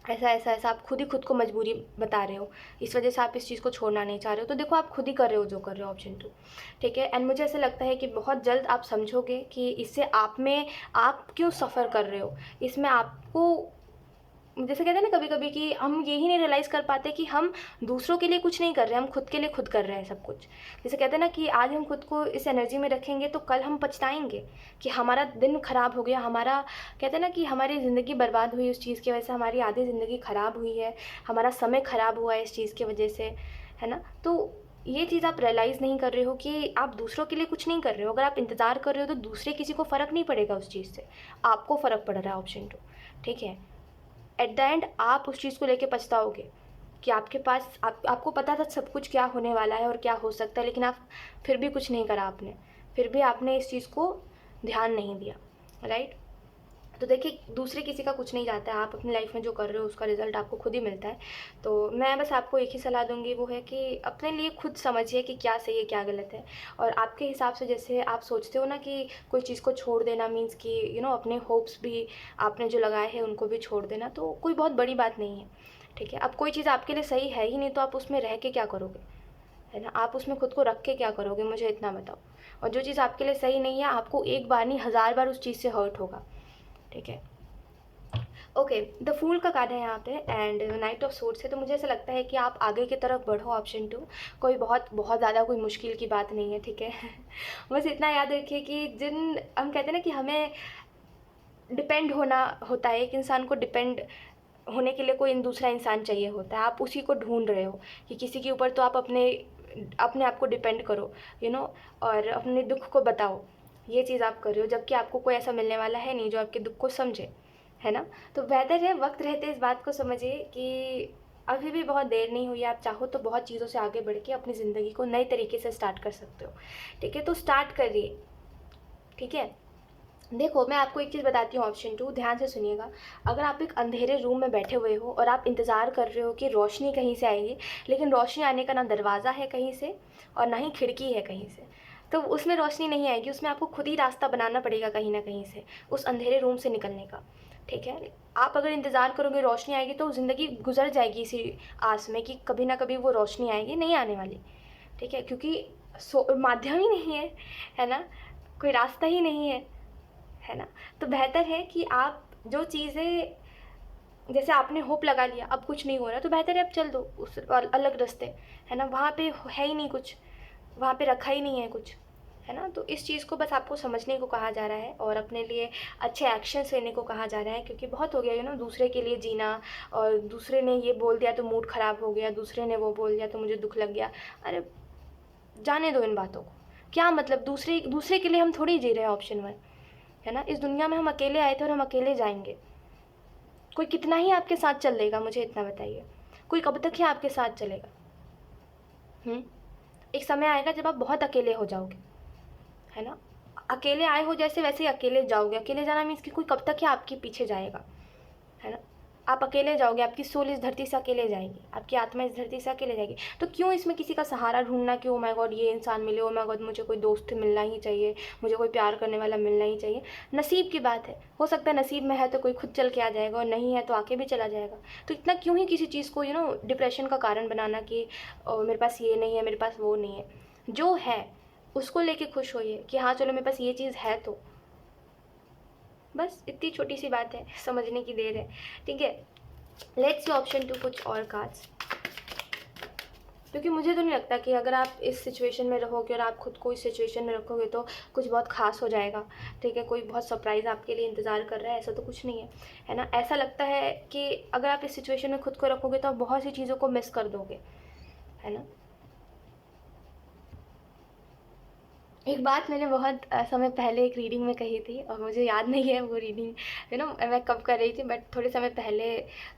ऐसा ऐसा ऐसा आप खुद ही खुद को मजबूरी बता रहे हो, इस वजह से आप इस चीज़ को छोड़ना नहीं चाह रहे हो। तो देखो, आप खुद ही कर रहे हो जो कर रहे हो, ऑप्शन 2, ठीक है। एंड मुझे ऐसा लगता है कि बहुत जल्द आप समझोगे कि इससे आप क्यों सफ़र कर रहे हो। इसमें आपको, जैसे कहते हैं ना कभी कभी कि हम यही नहीं रियलाइज़ कर पाते कि हम दूसरों के लिए कुछ नहीं कर रहे, हम खुद के लिए खुद कर रहे हैं सब कुछ। जैसे कहते हैं ना कि आज हम खुद को इस एनर्जी में रखेंगे तो कल हम पछताएंगे कि हमारा दिन ख़राब हो गया, हमारा कहते हैं ना कि हमारी ज़िंदगी बर्बाद हुई उस चीज़ की वजह से, हमारी आधी ज़िंदगी ख़राब हुई है, हमारा समय ख़राब हुआ है इस चीज़ की वजह से, है ना। तो ये चीज़ आप रियलाइज़ नहीं कर रहे हो कि आप दूसरों के लिए कुछ नहीं कर रहे हो। अगर आप इंतज़ार कर रहे हो तो दूसरे किसी को फ़र्क नहीं पड़ेगा उस चीज़ से, आपको फ़र्क पड़ रहा है, ऑप्शन 2, ठीक है। एट द एंड आप उस चीज़ को लेके पछताओगे कि आपके पास आपको पता था सब कुछ क्या होने वाला है और क्या हो सकता है, लेकिन आप फिर भी कुछ नहीं करा, फिर भी आपने इस चीज़ को ध्यान नहीं दिया, राइट। तो देखिए, दूसरे किसी का कुछ नहीं जाता है, आप अपनी लाइफ में जो कर रहे हो उसका रिज़ल्ट आपको खुद ही मिलता है। तो मैं बस आपको एक ही सलाह दूंगी, वो है कि अपने लिए खुद समझिए कि क्या सही है क्या गलत है, और आपके हिसाब से जैसे आप सोचते हो ना कि कोई चीज़ को छोड़ देना मीन्स कि अपने होप्स भी आपने जो लगाए हैं उनको भी छोड़ देना, तो कोई बहुत बड़ी बात नहीं है, ठीक है। अब कोई चीज़ आपके लिए सही है ही नहीं तो आप उसमें रह के क्या करोगे, है ना। आप उसमें खुद को रख के क्या करोगे, मुझे इतना बताओ। और जो चीज़ आपके लिए सही नहीं है, आपको एक बार नहीं 1000 बार उस चीज़ से हर्ट होगा, ठीक है। ओके, द फूल का कार्ड है यहाँ पे एंड नाइट ऑफ सोर्ड्स है। तो मुझे ऐसा लगता है कि आप आगे की तरफ बढ़ो, ऑप्शन 2। कोई बहुत बहुत ज़्यादा कोई मुश्किल की बात नहीं है, ठीक है। बस इतना याद रखिए कि हम कहते हैं ना कि हमें डिपेंड होना होता है, एक इंसान को डिपेंड होने के लिए कोई दूसरा इंसान चाहिए होता है, आप उसी को ढूंढ रहे हो कि किसी के ऊपर तो आप अपने आप को डिपेंड करो, और अपने दुख को बताओ, ये चीज़ आप कर रहे हो, जबकि आपको कोई ऐसा मिलने वाला है नहीं जो आपके दुख को समझे, है ना। तो बेहतर है वक्त रहते इस बात को समझिए कि अभी भी बहुत देर नहीं हुई है, आप चाहो तो बहुत चीज़ों से आगे बढ़ के अपनी ज़िंदगी को नए तरीके से स्टार्ट कर सकते हो, ठीक है। तो स्टार्ट करिए, ठीक है। देखो, मैं आपको एक चीज़ बताती हूँ, ऑप्शन 2 ध्यान से सुनिएगा। अगर आप एक अंधेरे रूम में बैठे हुए हो और आप इंतज़ार कर रहे हो कि रोशनी कहीं से आएगी, लेकिन रोशनी आने का ना दरवाज़ा है कहीं से और ना ही खिड़की है कहीं से, तो उसमें रोशनी नहीं आएगी, उसमें आपको खुद ही रास्ता बनाना पड़ेगा कहीं न कहीं से, उस अंधेरे रूम से निकलने का, ठीक है? आप अगर इंतज़ार करोगे रोशनी आएगी तो ज़िंदगी गुज़र जाएगी इसी आस में कि कभी ना कभी वो रोशनी आएगी, नहीं आने वाली, ठीक है? क्योंकि माध्यम ही नहीं है ना? कोई रास्ता ही नहीं है ना? तो बेहतर है कि आप जो चीज़ें, जैसे आपने होप लगा लिया, अब कुछ नहीं हो रहा, तो बेहतर है अब चल दो उस अलग रास्ते, है ना? वहाँ पे है ही नहीं कुछ, वहाँ पे रखा ही नहीं है कुछ, है ना? तो इस चीज़ को बस आपको समझने को कहा जा रहा है और अपने लिए अच्छे एक्शंस लेने को कहा जा रहा है, क्योंकि बहुत हो गया ना दूसरे के लिए जीना, और दूसरे ने ये बोल दिया तो मूड ख़राब हो गया, दूसरे ने वो बोल दिया तो मुझे दुख लग गया। अरे जाने दो इन बातों को, क्या मतलब? दूसरे दूसरे के लिए हम थोड़ी जी रहे हैं ऑप्शन 1, है ना? इस दुनिया में हम अकेले आए थे और हम अकेले जाएंगे। कोई कितना ही आपके साथ चल लेगा, मुझे इतना बताइए, कोई कब तक ही आपके साथ चलेगा? एक समय आएगा जब आप बहुत अकेले हो जाओगे, है ना? अकेले आए हो जैसे, वैसे ही अकेले जाओगे। अकेले जाना मीन्स कि कोई कब तक ही आपके पीछे जाएगा, है ना? आप अकेले जाओगे, आपकी सोल इस धरती से अकेले जाएगी, आपकी आत्मा इस धरती से अकेले जाएगी। तो क्यों इसमें किसी का सहारा ढूंढना कि ओ माय गॉड ये इंसान मिले, ओ माय गॉड मुझे कोई दोस्त मिलना ही चाहिए, मुझे कोई प्यार करने वाला मिलना ही चाहिए। नसीब की बात है, हो सकता है नसीब में है तो कोई खुद चल के आ जाएगा, और नहीं है तो आके भी चला जाएगा। तो इतना क्यों ही किसी चीज़ को डिप्रेशन का कारण बनाना कि मेरे पास ये नहीं है, मेरे पास वो नहीं है। जो है उसको लेके खुश होइए कि हाँ चलो मेरे पास ये चीज़ है, तो बस इतनी छोटी सी बात है, समझने की देर है, ठीक है? लेट्स सी ऑप्शन 2 कुछ और कार्ड्स, क्योंकि मुझे तो नहीं लगता कि अगर आप इस सिचुएशन में रहोगे और आप खुद को इस सिचुएशन में रखोगे तो कुछ बहुत खास हो जाएगा, ठीक है? कोई बहुत सरप्राइज़ आपके लिए इंतज़ार कर रहा है, ऐसा तो कुछ नहीं है ना? ऐसा लगता है कि अगर आप इस सिचुएशन में खुद को रखोगे तो आप बहुत सी चीज़ों को मिस कर दोगे, है ना? एक बात मैंने बहुत समय पहले एक रीडिंग में कही थी, और मुझे याद नहीं है वो रीडिंग मैं कब कर रही थी, बट थोड़े समय पहले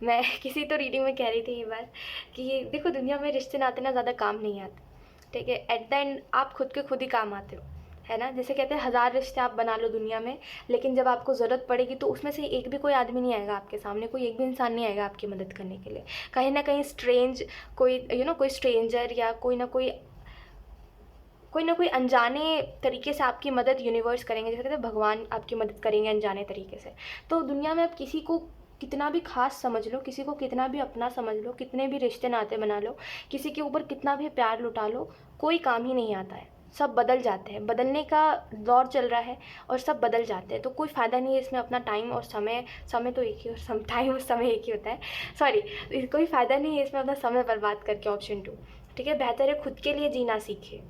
मैं किसी तो रीडिंग में कह रही थी ये बात कि देखो दुनिया में रिश्ते नाते ना ज़्यादा काम नहीं आते, ठीक है? एट द एंड आप खुद के खुद ही काम आते हो, है ना? जैसे कहते हैं 1000 रिश्ते आप बना लो दुनिया में, लेकिन जब आपको ज़रूरत पड़ेगी तो उसमें से एक भी कोई आदमी नहीं आएगा आपके सामने, कोई एक भी इंसान नहीं आएगा आपकी मदद करने के लिए। कहीं ना कहीं स्ट्रेंज कोई कोई स्ट्रेंजर या कोई ना कोई अनजाने तरीके से आपकी मदद यूनिवर्स करेंगे, जैसे कहते हैं भगवान आपकी मदद करेंगे अनजाने तरीके से। तो दुनिया में आप किसी को कितना भी खास समझ लो, किसी को कितना भी अपना समझ लो, कितने भी रिश्ते नाते बना लो, किसी के ऊपर कितना भी प्यार लुटा लो, कोई काम ही नहीं आता है। सब बदल जाते हैं, बदलने का दौर चल रहा है और सब बदल जाते हैं। तो कोई फ़ायदा नहीं है इसमें अपना टाइम और समय तो एक ही, और टाइम और समय एक ही होता है, सॉरी, कोई फ़ायदा नहीं है इसमें अपना समय बर्बाद करके। ऑप्शन 2, ठीक है? बेहतर है खुद के लिए जीना सीखिए,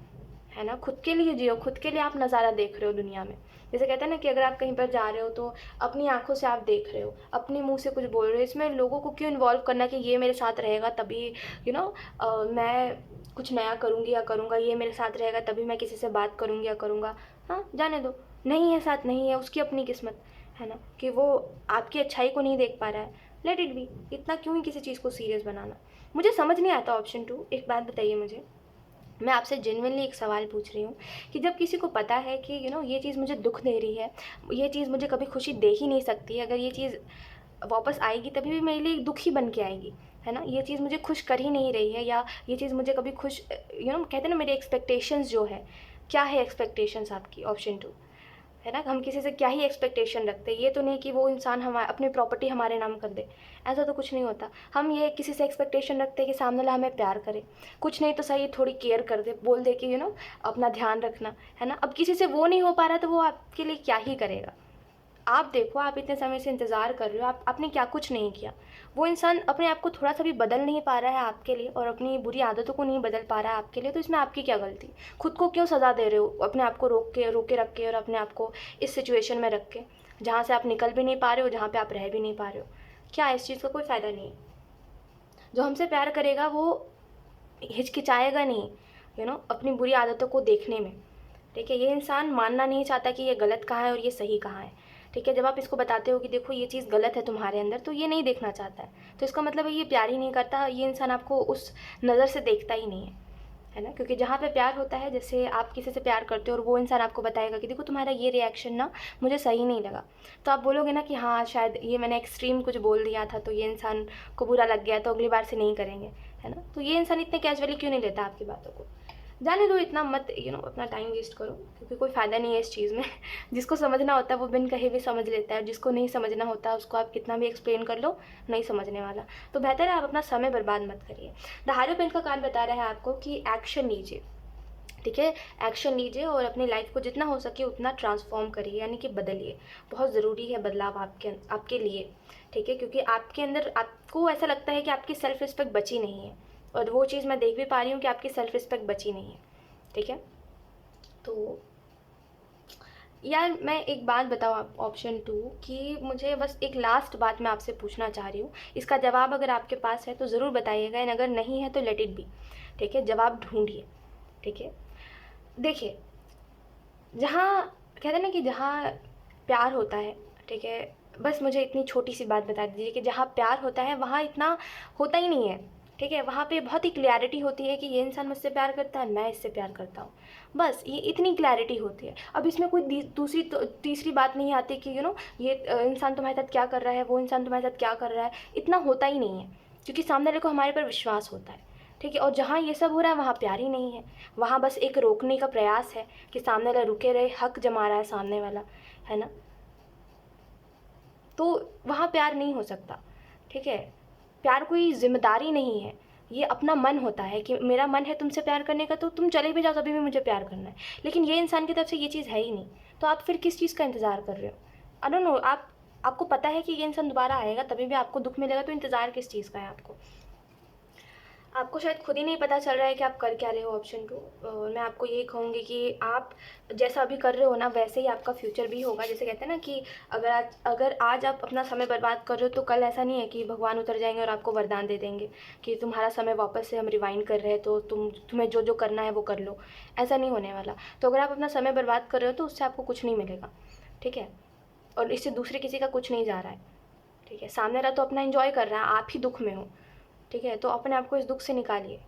है ना? खुद के लिए जियो, खुद के लिए आप नज़ारा देख रहे हो दुनिया में। जैसे कहते हैं ना कि अगर आप कहीं पर जा रहे हो तो अपनी आंखों से आप देख रहे हो, अपने मुंह से कुछ बोल रहे हो। इसमें लोगों को क्यों इन्वॉल्व करना कि ये मेरे साथ रहेगा तभी मैं कुछ नया करूँगी या करूँगा, ये मेरे साथ रहेगा तभी मैं किसी से बात करूँगी या करूँगा। हाँ, जाने दो, नहीं है साथ, नहीं है, उसकी अपनी किस्मत, है ना? कि वो आपकी अच्छाई को नहीं देख पा रहा है, लेट इट बी। इतना क्यों ही किसी चीज़ को सीरियस बनाना? मुझे समझ नहीं आता ऑप्शन 2। एक बात बताइए मुझे, मैं आपसे जेन्युइनली एक सवाल पूछ रही हूँ कि जब किसी को पता है कि ये चीज़ मुझे दुख दे रही है, ये चीज़ मुझे कभी खुशी दे ही नहीं सकती, अगर ये चीज़ वापस आएगी तभी भी मेरे लिए दुख ही बन के आएगी, है ना? ये चीज़ मुझे खुश कर ही नहीं रही है, या ये चीज़ मुझे कभी खुश कहते हैं ना मेरे एक्सपेक्टेशंस जो है, क्या है एक्सपेक्टेशंस आपकी? ऑप्शन 2, है ना? हम किसी से क्या ही एक्सपेक्टेशन रखते हैं। ये तो नहीं कि वो इंसान हमारे अपनी प्रॉपर्टी हमारे नाम कर दे, ऐसा तो कुछ नहीं होता। हम ये किसी से एक्सपेक्टेशन रखते हैं कि सामने वाला हमें प्यार करे, कुछ नहीं तो सही थोड़ी केयर कर दे, बोल दे कि अपना ध्यान रखना, है ना? अब किसी से वो नहीं हो पा रहा तो वो आपके लिए क्या ही करेगा? आप देखो, आप इतने समय से इंतज़ार कर रहे हो, आपने क्या कुछ नहीं किया। वो इंसान अपने आप को थोड़ा सा भी बदल नहीं पा रहा है आपके लिए, और अपनी बुरी आदतों को नहीं बदल पा रहा है आपके लिए, तो इसमें आपकी क्या गलती? खुद को क्यों सज़ा दे रहे हो, अपने आप को रोके रख के, और अपने आप को इस सिचुएशन में रख के जहाँ से आप निकल भी नहीं पा रहे हो, जहाँ पर आप रह भी नहीं पा रहे हो? क्या इस चीज़ का कोई फ़ायदा नहीं है। जो हमसे प्यार करेगा वो हिचकिचाएगा नहीं, अपनी बुरी आदतों को देखने में, ठीक है? ये इंसान मानना नहीं चाहता कि ये गलत कहाँ है और ये सही कहाँ है, ठीक है? जब आप इसको बताते हो कि देखो ये चीज़ गलत है तुम्हारे अंदर, तो ये नहीं देखना चाहता है, तो इसका मतलब है ये प्यार ही नहीं करता, ये इंसान आपको उस नज़र से देखता ही नहीं है ना। क्योंकि जहाँ पे प्यार होता है, जैसे आप किसी से प्यार करते हो और वो इंसान आपको बताएगा कि देखो तुम्हारा ये रिएक्शन ना मुझे सही नहीं लगा, तो आप बोलोगे ना कि हाँ शायद ये मैंने एक्सट्रीम कुछ बोल दिया था तो ये इंसान को बुरा लग गया, तो अगली बार से नहीं करेंगे, है ना। तो ये इंसान इतने कैजुअली क्यों नहीं लेता आपकी बातों को। जाने दो, इतना मत अपना टाइम वेस्ट करो, क्योंकि कोई फ़ायदा नहीं है इस चीज़ में। जिसको समझना होता है वो बिन कहे भी समझ लेता है, जिसको नहीं समझना होता उसको आप कितना भी एक्सप्लेन कर लो, नहीं समझने वाला। तो बेहतर है आप अपना समय बर्बाद मत करिए। द हायरोफेंट का कार्ड बता रहा है आपको कि एक्शन लीजिए, ठीक है। एक्शन लीजिए और अपनी लाइफ को जितना हो सके उतना ट्रांसफॉर्म करिए, यानी कि बदलिए। बहुत ज़रूरी है बदलाव आपके लिए, ठीक है। क्योंकि आपके अंदर आपको ऐसा लगता है कि आपकी सेल्फ रिस्पेक्ट बची नहीं है, और वो चीज़ मैं देख भी पा रही हूँ कि आपकी सेल्फ रिस्पेक्ट बची नहीं है, ठीक है। तो यार मैं एक बात बताऊँ आप ऑप्शन 2 कि मुझे बस एक लास्ट बात मैं आपसे पूछना चाह रही हूँ। इसका जवाब अगर आपके पास है तो ज़रूर बताइएगा, एंड अगर नहीं है तो लेट इट बी, ठीक है। जवाब ढूंढिए, ठीक है। देखिए, जहाँ कहते हैं ना कि जहाँ प्यार होता है, ठीक है, बस मुझे इतनी छोटी सी बात बता दीजिए कि जहाँ प्यार होता है वहाँ इतना होता ही नहीं है, ठीक है। वहाँ पे बहुत ही क्लैरिटी होती है कि ये इंसान मुझसे प्यार करता है, मैं इससे प्यार करता हूँ, बस ये इतनी क्लैरिटी होती है। अब इसमें कोई दूसरी तीसरी बात नहीं आती कि ये इंसान तुम्हारे साथ क्या कर रहा है, वो इंसान तुम्हारे साथ क्या कर रहा है, इतना होता ही नहीं है, क्योंकि सामने वाले को हमारे पर विश्वास होता है, ठीक है। और जहाँ ये सब हो रहा है वहाँ प्यार ही नहीं है, वहाँ बस एक रोकने का प्रयास है कि सामने वाला रुके रहे, हक जमा रहा है सामने वाला, है ना। तो वहाँ प्यार नहीं हो सकता, ठीक है। प्यार कोई जिम्मेदारी नहीं है, ये अपना मन होता है कि मेरा मन है तुमसे प्यार करने का, तो तुम चले भी जाओ तभी भी मुझे प्यार करना है। लेकिन ये इंसान की तरफ से ये चीज़ है ही नहीं, तो आप फिर किस चीज़ का इंतज़ार कर रहे हो। आई डोंट नो, आपको पता है कि ये इंसान दोबारा आएगा तभी भी आपको दुख मिलेगा, तो इंतज़ार किस चीज़ का है आपको। आपको शायद खुद ही नहीं पता चल रहा है कि आप कर क्या रहे हो। ऑप्शन 2, मैं आपको यही कहूँगी कि आप जैसा अभी कर रहे हो ना वैसे ही आपका फ्यूचर भी होगा। जैसे कहते हैं ना कि अगर आज आप अपना समय बर्बाद कर रहे हो तो कल ऐसा नहीं है कि भगवान उतर जाएंगे और आपको वरदान दे देंगे कि तुम्हारा समय वापस से हम रिवाइंड कर रहे हैं, तो तुम्हें जो जो करना है वो कर लो। ऐसा नहीं होने वाला। तो अगर आप अपना समय बर्बाद कर रहे हो तो उससे आपको कुछ नहीं मिलेगा, ठीक है। और इससे दूसरे किसी का कुछ नहीं जा रहा है, ठीक है। सामने रहा तो अपना एंजॉय कर रहा है, आप ही दुख में हो, ठीक है। तो अपने आप को इस दुख से निकालिए,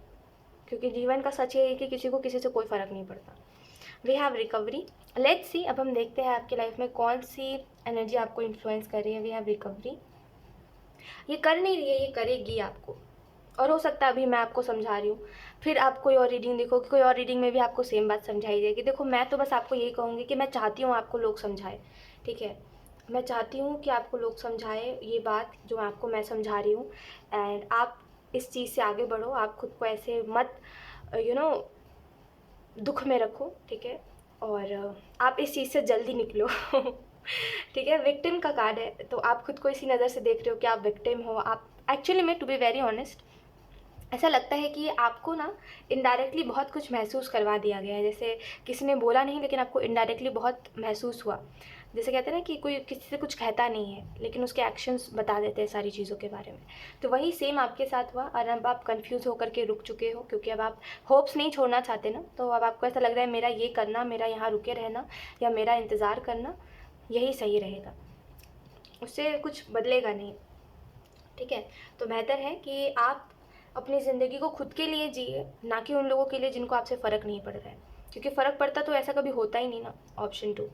क्योंकि जीवन का सच ये है कि किसी को किसी से कोई फ़र्क नहीं पड़ता। We have recovery, let's see. अब हम देखते हैं आपकी लाइफ में कौन सी एनर्जी आपको इन्फ्लुएंस कर रही है। वी हैव रिकवरी, ये कर नहीं रही है, ये करेगी आपको। और हो सकता है अभी मैं आपको समझा रही हूँ, फिर आप कोई और रीडिंग देखो कि कोई और रीडिंग में भी आपको सेम बात समझाई जाएगी। देखो, मैं तो बस आपको यही कहूँगी कि मैं चाहती हूँ आपको लोग समझाए, ठीक है। मैं चाहती हूँ कि आपको लोग समझाए ये बात जो आपको मैं समझा रही हूँ, एंड आप इस चीज़ से आगे बढ़ो। आप खुद को ऐसे मत दुख में रखो, ठीक है। और आप इस चीज़ से जल्दी निकलो। ठीक है। विक्टिम का कार्ड है, तो आप खुद को इसी नज़र से देख रहे हो कि आप विक्टिम हो। आप एक्चुअली में, टू बी वेरी ऑनेस्ट, ऐसा लगता है कि आपको ना इनडायरेक्टली बहुत कुछ महसूस करवा दिया गया है। जैसे किसी ने बोला नहीं, लेकिन आपको इनडायरेक्टली बहुत महसूस हुआ। जैसे कहते हैं ना कि कोई किसी से कुछ कहता नहीं है लेकिन उसके एक्शंस बता देते हैं सारी चीज़ों के बारे में। तो वही सेम आपके साथ हुआ, और अब आप कंफ्यूज होकर के रुक चुके हो, क्योंकि अब आप होप्स नहीं छोड़ना चाहते ना। तो अब आपको ऐसा लग रहा है मेरा ये करना, मेरा यहाँ रुके रहना या मेरा इंतज़ार करना यही सही रहेगा, उससे कुछ बदलेगा नहीं, ठीक है। तो बेहतर है कि आप अपनी ज़िंदगी को खुद के लिए जिए, ना कि उन लोगों के लिए जिनको आपसे फ़र्क नहीं पड़ रहा है। क्योंकि फ़र्क पड़ता तो ऐसा कभी होता ही नहीं ना। ऑप्शन 2,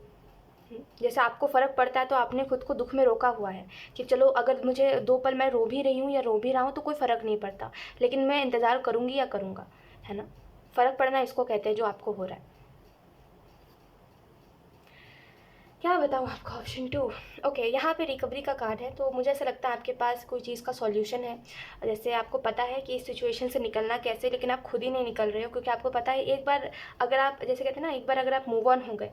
जैसे आपको फ़र्क पड़ता है तो आपने खुद को दुख में रोका हुआ है कि चलो अगर मुझे 2 पल मैं रो भी रही हूँ या रो भी रहा हूँ तो कोई फ़र्क नहीं पड़ता, लेकिन मैं इंतज़ार करूँगी या करूँगा, है ना। फ़र्क पड़ना इसको कहते हैं जो आपको हो रहा है। क्या बताऊँ आपको। ऑप्शन 2, ओके, यहाँ पे रिकवरी का कार्ड है, तो मुझे ऐसा लगता है आपके पास कोई चीज़ का सॉल्यूशन है। जैसे आपको पता है कि इस सिचुएशन से निकलना कैसे, लेकिन आप खुद ही नहीं निकल रहे हो, क्योंकि आपको पता है एक बार अगर आप, जैसे कहते हैं ना, एक बार अगर आप मूव ऑन हो गए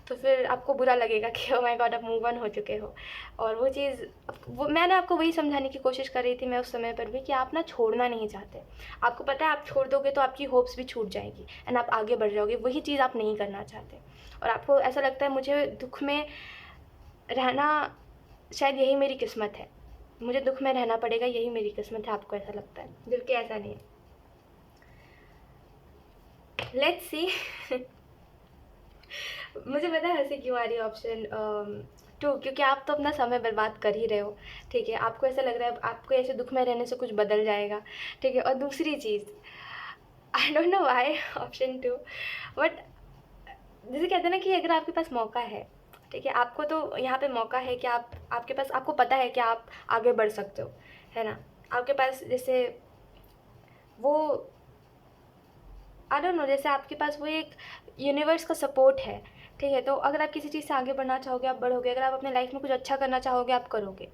तो फिर आपको बुरा लगेगा कि ओ माय गॉड आप मूव ऑन हो चुके हो। और वो चीज़, वो मैंने आपको वही समझाने की कोशिश कर रही थी मैं उस समय पर भी, कि आप ना छोड़ना नहीं चाहते। आपको पता है आप छोड़ दोगे तो आपकी होप्स भी छूट जाएगी एंड आप आगे बढ़ जाओगे, वही चीज़ आप नहीं करना चाहते। और आपको ऐसा लगता है मुझे दुख में रहना, शायद यही मेरी किस्मत है, मुझे दुख में रहना पड़ेगा, यही मेरी किस्मत है। आपको ऐसा लगता है, जबकि ऐसा नहीं है। लेट्स सी। मुझे पता है हंसी क्यों आ रही है। ऑप्शन 2, क्योंकि आप तो अपना समय बर्बाद कर ही रहे हो, ठीक है। आपको ऐसा लग रहा है आपको ऐसे दुख में रहने से कुछ बदल जाएगा, ठीक है। और दूसरी चीज़, I don't know why option 2, but जैसे कहते हैं ना कि अगर आपके पास मौका है, ठीक है, आपको तो यहाँ पे मौका है कि आपके पास, आपको पता है कि आप आगे बढ़ सकते हो, है ना। आपके पास जैसे वो, आई डोंट नो, जैसे आपके पास वो एक यूनिवर्स का सपोर्ट है, ठीक है। तो अगर आप किसी चीज़ से आगे बढ़ना चाहोगे आप बढ़ोगे, अगर आप अपने लाइफ में कुछ अच्छा करना चाहोगे आप करोगे।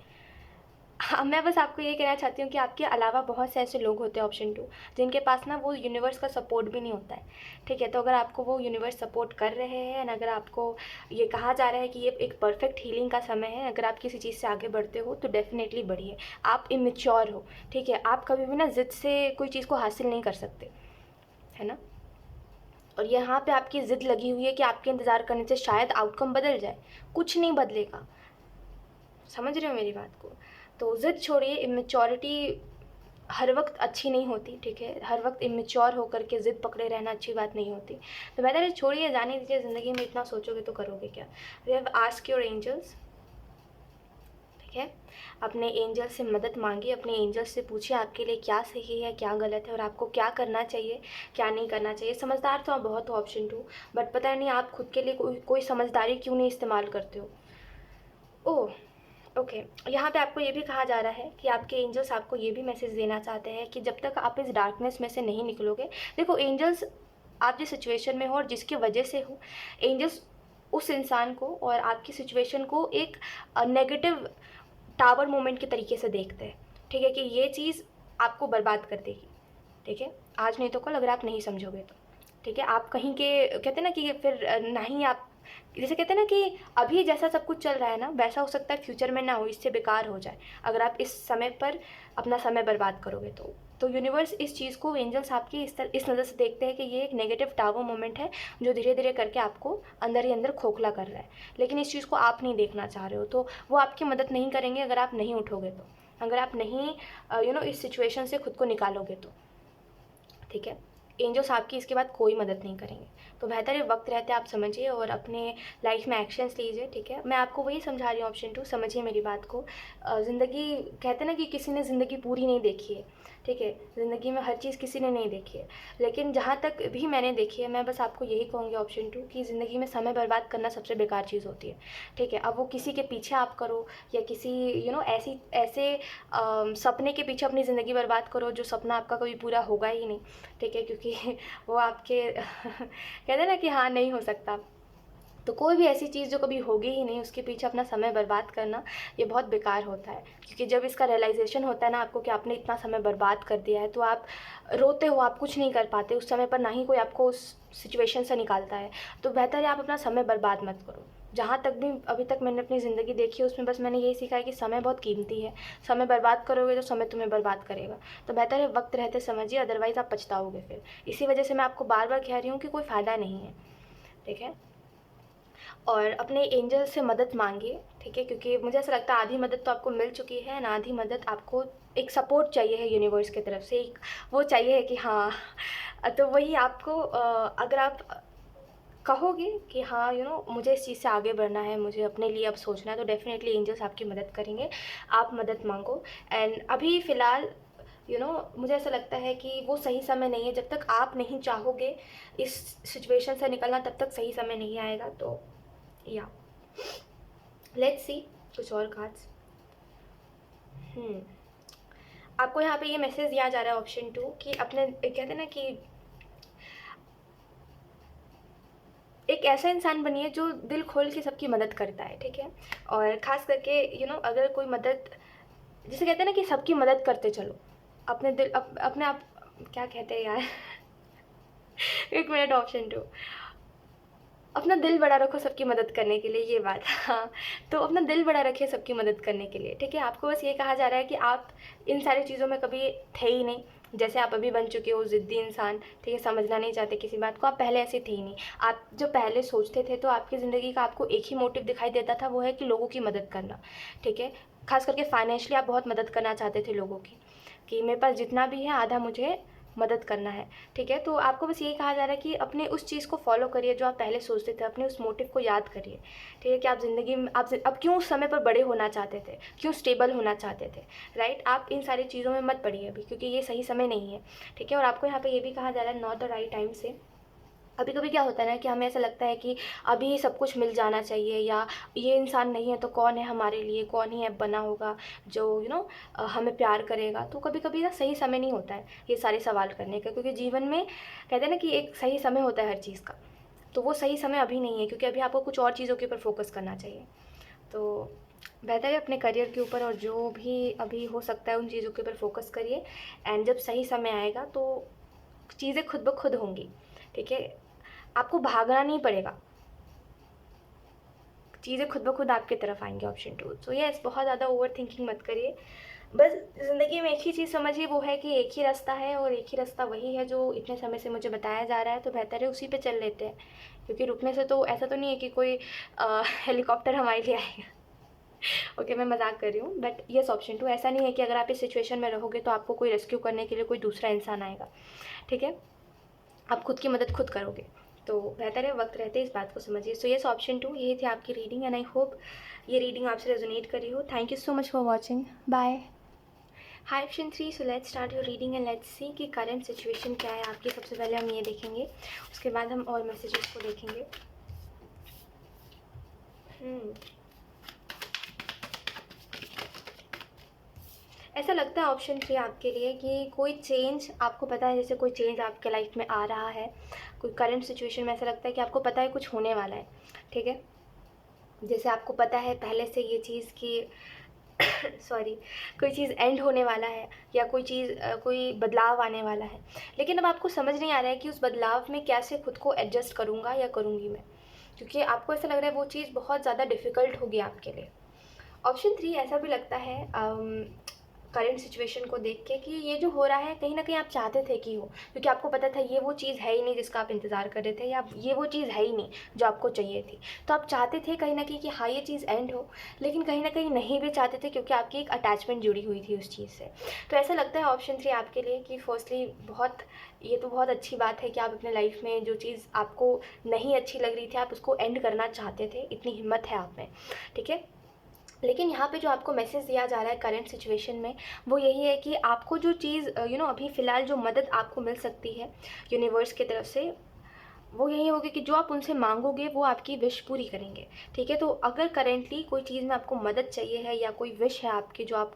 हाँ, मैं बस आपको ये कहना चाहती हूँ कि आपके अलावा बहुत से ऐसे लोग होते हैं ऑप्शन 2 जिनके पास ना वो यूनिवर्स का सपोर्ट भी नहीं होता है, ठीक है। तो अगर आपको वो यूनिवर्स सपोर्ट कर रहे हैं, एंड अगर आपको ये कहा जा रहा है कि ये एक परफेक्ट हीलिंग का समय है, अगर आप किसी चीज़ से आगे बढ़ते हो तो डेफिनेटली बढ़िए। आप इमेच्योर हो, ठीक है, आप कभी भी ना ज़िद से कोई चीज़ को हासिल नहीं कर सकते, है ना। और यहाँ पे आपकी ज़िद लगी हुई है कि आपके इंतज़ार करने से शायद आउटकम बदल जाए, कुछ नहीं बदलेगा। समझ रहे हो मेरी बात को। तो ज़िद छोड़िए, इमेच्योरिटी हर वक्त अच्छी नहीं होती, ठीक है। हर वक्त इमेच्योर होकर के ज़िद पकड़े रहना अच्छी बात नहीं होती। तो बेहतर है छोड़िए, जाने दीजिए, ज़िंदगी में इतना सोचोगे तो करोगे क्या। We have ask your angels, ठीक है। अपने एंजल से मदद मांगिए, अपने एंजल से पूछिए आपके लिए क्या सही है क्या गलत है, और आपको क्या करना चाहिए क्या नहीं करना चाहिए। समझदार तो आप बहुत हो ऑप्शन 2, बट पता नहीं आप खुद के लिए कोई समझदारी क्यों नहीं इस्तेमाल करते हो। ओह, ओके, यहाँ पे आपको ये भी कहा जा रहा है कि आपके एंजल्स आपको ये भी मैसेज देना चाहते हैं कि जब तक आप इस डार्कनेस में से नहीं निकलोगे, देखो एंजल्स, आप जिस सिचुएशन में हो और जिसकी वजह से हो, एंजल्स उस इंसान को और आपकी सिचुएशन को एक नेगेटिव टावर मोमेंट के तरीके से देखते हैं, ठीक है, कि ये चीज़ आपको बर्बाद कर देगी, ठीक है, आज नहीं तो कल, अगर आप नहीं समझोगे तो, ठीक है। आप कहीं के कहते हैं ना कि फिर ना ही आप, जैसे कहते हैं ना कि अभी जैसा सब कुछ चल रहा है ना वैसा हो सकता है फ्यूचर में ना हो, इससे बेकार हो जाए अगर आप इस समय पर अपना समय बर्बाद करोगे तो यूनिवर्स इस चीज़ को, एंजल्स आपकी इस नज़र से देखते हैं कि ये एक नेगेटिव टावर मोमेंट है जो धीरे धीरे करके आपको अंदर ही अंदर खोखला कर रहा है, लेकिन इस चीज़ को आप नहीं देखना चाह रहे हो, तो वो आपकी मदद नहीं करेंगे अगर आप नहीं उठोगे तो, अगर आप नहीं इस सिचुएशन से खुद को निकालोगे तो, ठीक है। एंजल्स आपकी इसके बाद कोई मदद नहीं करेंगे। तो बेहतर है वक्त रहते आप समझिए और अपने लाइफ में एक्शंस लीजिए, ठीक है। मैं आपको वही समझा रही हूँ ऑप्शन 2, समझिए मेरी बात को। ज़िंदगी, कहते हैं ना कि किसी ने ज़िंदगी पूरी नहीं देखी है, ठीक है, ज़िंदगी में हर चीज़ किसी ने नहीं देखी है, लेकिन जहाँ तक भी मैंने देखी है मैं बस आपको यही कहूँगी ऑप्शन 2 कि ज़िंदगी में समय बर्बाद करना सबसे बेकार चीज़ होती है, ठीक है। अब वो किसी के पीछे आप करो या किसी ऐसे सपने के पीछे अपनी ज़िंदगी बर्बाद करो जो सपना आपका कभी पूरा होगा ही नहीं, ठीक है, क्योंकि वो आपके कहते हैं ना कि हाँ नहीं हो सकता, तो कोई भी ऐसी चीज़ जो कभी होगी ही नहीं उसके पीछे अपना समय बर्बाद करना ये बहुत बेकार होता है, क्योंकि जब इसका रियलाइजेशन होता है ना आपको कि आपने इतना समय बर्बाद कर दिया है तो आप रोते हो, आप कुछ नहीं कर पाते उस समय पर, ना ही कोई आपको उस सिचुएशन से निकालता है। तो बेहतर है आप अपना समय बर्बाद मत करो। जहाँ तक भी अभी तक मैंने अपनी ज़िंदगी देखी है उसमें बस मैंने यही सीखा है कि समय बहुत कीमती है, समय बर्बाद करोगे तो समय तुम्हें बर्बाद करेगा। तो बेहतर है वक्त रहते समझिए, अदरवाइज़ आप पछताओगे फिर। इसी वजह से मैं आपको बार बार कह रही हूँ कि कोई फ़ायदा नहीं है, ठीक है। और अपने एंजल से मदद मांगिए, ठीक है, क्योंकि मुझे ऐसा लगता है आधी मदद तो आपको मिल चुकी है ना, आधी मदद आपको एक सपोर्ट चाहिए है यूनिवर्स की तरफ से, एक वो चाहिए है कि हाँ, तो वही आपको अगर आप कहोगे कि हाँ मुझे इस चीज़ से आगे बढ़ना है, मुझे अपने लिए अब सोचना है, तो डेफिनेटली एंजल्स आपकी मदद करेंगे। आप मदद मांगो। एंड अभी फ़िलहाल मुझे ऐसा लगता है कि वो सही समय नहीं है, जब तक आप नहीं चाहोगे इस सिचुएशन से निकलना तब तक सही समय नहीं आएगा। तो या लेट्स सी कुछ और कार्ड्स। आपको यहाँ पे ये मैसेज दिया जा रहा है ऑप्शन 2 कि अपने, कहते हैं ना कि एक ऐसा इंसान बनिए जो दिल खोल के सबकी मदद करता है, ठीक है। और ख़ास करके अगर कोई मदद, जिसे कहते हैं ना कि सबकी मदद करते चलो, अपने दिल अपने आप, क्या कहते हैं यार एक मिनट, ऑप्शन 2, अपना दिल बड़ा रखो सबकी मदद करने के लिए, ये बात, हाँ। तो अपना दिल बड़ा रखिए सबकी मदद करने के लिए, ठीक है। आपको बस ये कहा जा रहा है कि आप इन सारी चीज़ों में कभी थे ही नहीं, जैसे आप अभी बन चुके हो ज़िद्दी इंसान, ठीक है, समझना नहीं चाहते किसी बात को, आप पहले ऐसे थे ही नहीं। आप जो पहले सोचते थे तो आपकी ज़िंदगी का आपको एक ही मोटिव दिखाई देता था, वो है कि लोगों की मदद करना, ठीक है। खास करके फाइनेंशियली आप बहुत मदद करना चाहते थे लोगों की, कि मेरे पास जितना भी है आधा मुझे मदद करना है, ठीक है। तो आपको बस यही कहा जा रहा है कि अपने उस चीज़ को फॉलो करिए जो आप पहले सोचते थे, अपने उस मोटिव को याद करिए, ठीक है, कि आप ज़िंदगी में अब क्यों उस समय पर बड़े होना चाहते थे, क्यों स्टेबल होना चाहते थे, राइट। आप इन सारी चीज़ों में मत पड़िए अभी, क्योंकि ये सही समय नहीं है, ठीक है। और आपको यहाँ पर ये भी कहा जा रहा है नॉट द राइट टाइम से। कभी कभी क्या होता है ना कि हमें ऐसा लगता है कि अभी सब कुछ मिल जाना चाहिए, या ये इंसान नहीं है तो कौन है हमारे लिए, कौन ही अब बना होगा जो हमें प्यार करेगा। तो कभी कभी ना सही समय नहीं होता है ये सारे सवाल करने का, क्योंकि जीवन में कहते हैं ना कि एक सही समय होता है हर चीज़ का, तो वो सही समय अभी नहीं है, क्योंकि अभी आपको कुछ और चीज़ों के ऊपर फोकस करना चाहिए। तो बेहतर है अपने करियर के ऊपर और जो भी अभी हो सकता है उन चीज़ों के ऊपर फोकस करिए, एंड जब सही समय आएगा तो चीज़ें खुद ब खुद होंगी, ठीक है। आपको भागना नहीं पड़ेगा, चीज़ें खुद ब खुद आपकी तरफ आएंगी। ऑप्शन 2। सो यस, बहुत ज़्यादा ओवर थिंकिंग मत करिए, बस ज़िंदगी में एक ही चीज़ समझिए, वो है कि एक ही रास्ता है, और एक ही रास्ता वही है जो इतने समय से मुझे बताया जा रहा है, तो बेहतर है उसी पे चल लेते हैं, क्योंकि रुकने से तो ऐसा तो नहीं है कि कोई हेलीकॉप्टर हमारे लिए आएगा। ओके, मैं मजाक कर रही हूँ, बट यस ऑप्शन 2, ऐसा नहीं है कि अगर आप इस सिचुएशन में रहोगे तो आपको कोई रेस्क्यू करने के लिए कोई दूसरा इंसान आएगा, ठीक है। आप खुद की मदद खुद करोगे, तो बेहतर है वक्त रहते इस बात को समझिए। सो यस ऑप्शन 2, यही थी आपकी रीडिंग, एंड आई होप ये रीडिंग आपसे रेजोनेट करी हो। Thank you so much for watching, bye. Hi option 3, so let's start your reading and let's see कि करंट सिचुएशन क्या है आपकी। सबसे पहले हम ये देखेंगे, उसके बाद हम और मैसेजेस को देखेंगे। ऐसा लगता है ऑप्शन 3 आपके लिए कि कोई चेंज, आपको पता है जैसे कोई चेंज आपके लाइफ में आ रहा है, कोई करंट सिचुएशन में ऐसा लगता है कि आपको पता है कुछ होने वाला है, ठीक है। जैसे आपको पता है पहले से ये चीज़ कि सॉरी, कोई चीज़ एंड होने वाला है, या कोई चीज़ कोई बदलाव आने वाला है, लेकिन अब आपको समझ नहीं आ रहा है कि उस बदलाव में कैसे खुद को एडजस्ट करूँगा या करूँगी मैं, क्योंकि आपको ऐसा लग रहा है वो चीज़ बहुत ज़्यादा डिफ़िकल्ट होगी आपके लिए। ऑप्शन 3, ऐसा भी लगता है करंट सिचुएशन को देख के कि ये जो हो रहा है कहीं ना कहीं आप चाहते थे कि हो, क्योंकि आपको पता था ये वो चीज़ है ही नहीं जिसका आप इंतज़ार कर रहे थे, या ये वो चीज़ है ही नहीं जो आपको चाहिए थी। तो आप चाहते थे कहीं ना कहीं कि हाँ ये चीज़ एंड हो, लेकिन कहीं ना कहीं नहीं भी चाहते थे, क्योंकि आपकी एक अटैचमेंट जुड़ी हुई थी उस चीज़ से। तो ऐसा लगता है ऑप्शन 3 आपके लिए कि फर्स्टली ये तो बहुत अच्छी बात है कि आप अपने लाइफ में जो चीज़ आपको नहीं अच्छी लग रही थी आप उसको एंड करना चाहते थे, इतनी हिम्मत है आप में, ठीक है। लेकिन यहाँ पे जो आपको मैसेज दिया जा रहा है करंट सिचुएशन में, वो यही है कि आपको जो चीज़ अभी फ़िलहाल जो मदद आपको मिल सकती है यूनिवर्स की तरफ से, वो यही होगी कि जो आप उनसे मांगोगे वो आपकी विश पूरी करेंगे, ठीक है। तो अगर करेंटली कोई चीज़ में आपको मदद चाहिए है, या कोई विश है आपकी जो आप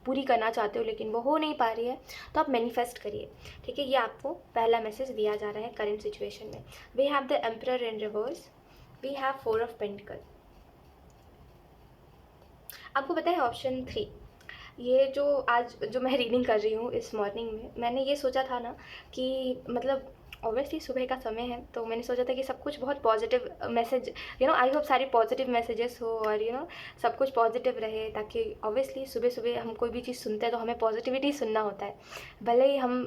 पूरी करना चाहते हो लेकिन वो हो नहीं पा रही है, तो आप मैनिफेस्ट करिए, ठीक है। ये आपको पहला मैसेज दिया जा रहा है करंट सिचुएशन में। We have the emperor in reverse, we have 4 of pentacle. आपको पता है ऑप्शन 3, ये जो आज जो मैं रीडिंग कर रही हूँ इस मॉर्निंग में, मैंने ये सोचा था ना कि मतलब ऑब्वियसली सुबह का समय है, तो मैंने सोचा था कि सब कुछ बहुत पॉजिटिव मैसेज, आई होप सारे पॉजिटिव मैसेजेस हो, और सब कुछ पॉजिटिव रहे, ताकि ऑब्वियसली सुबह सुबह हम कोई भी चीज़ सुनते हैं तो हमें पॉजिटिविटी सुनना होता है, भले ही हम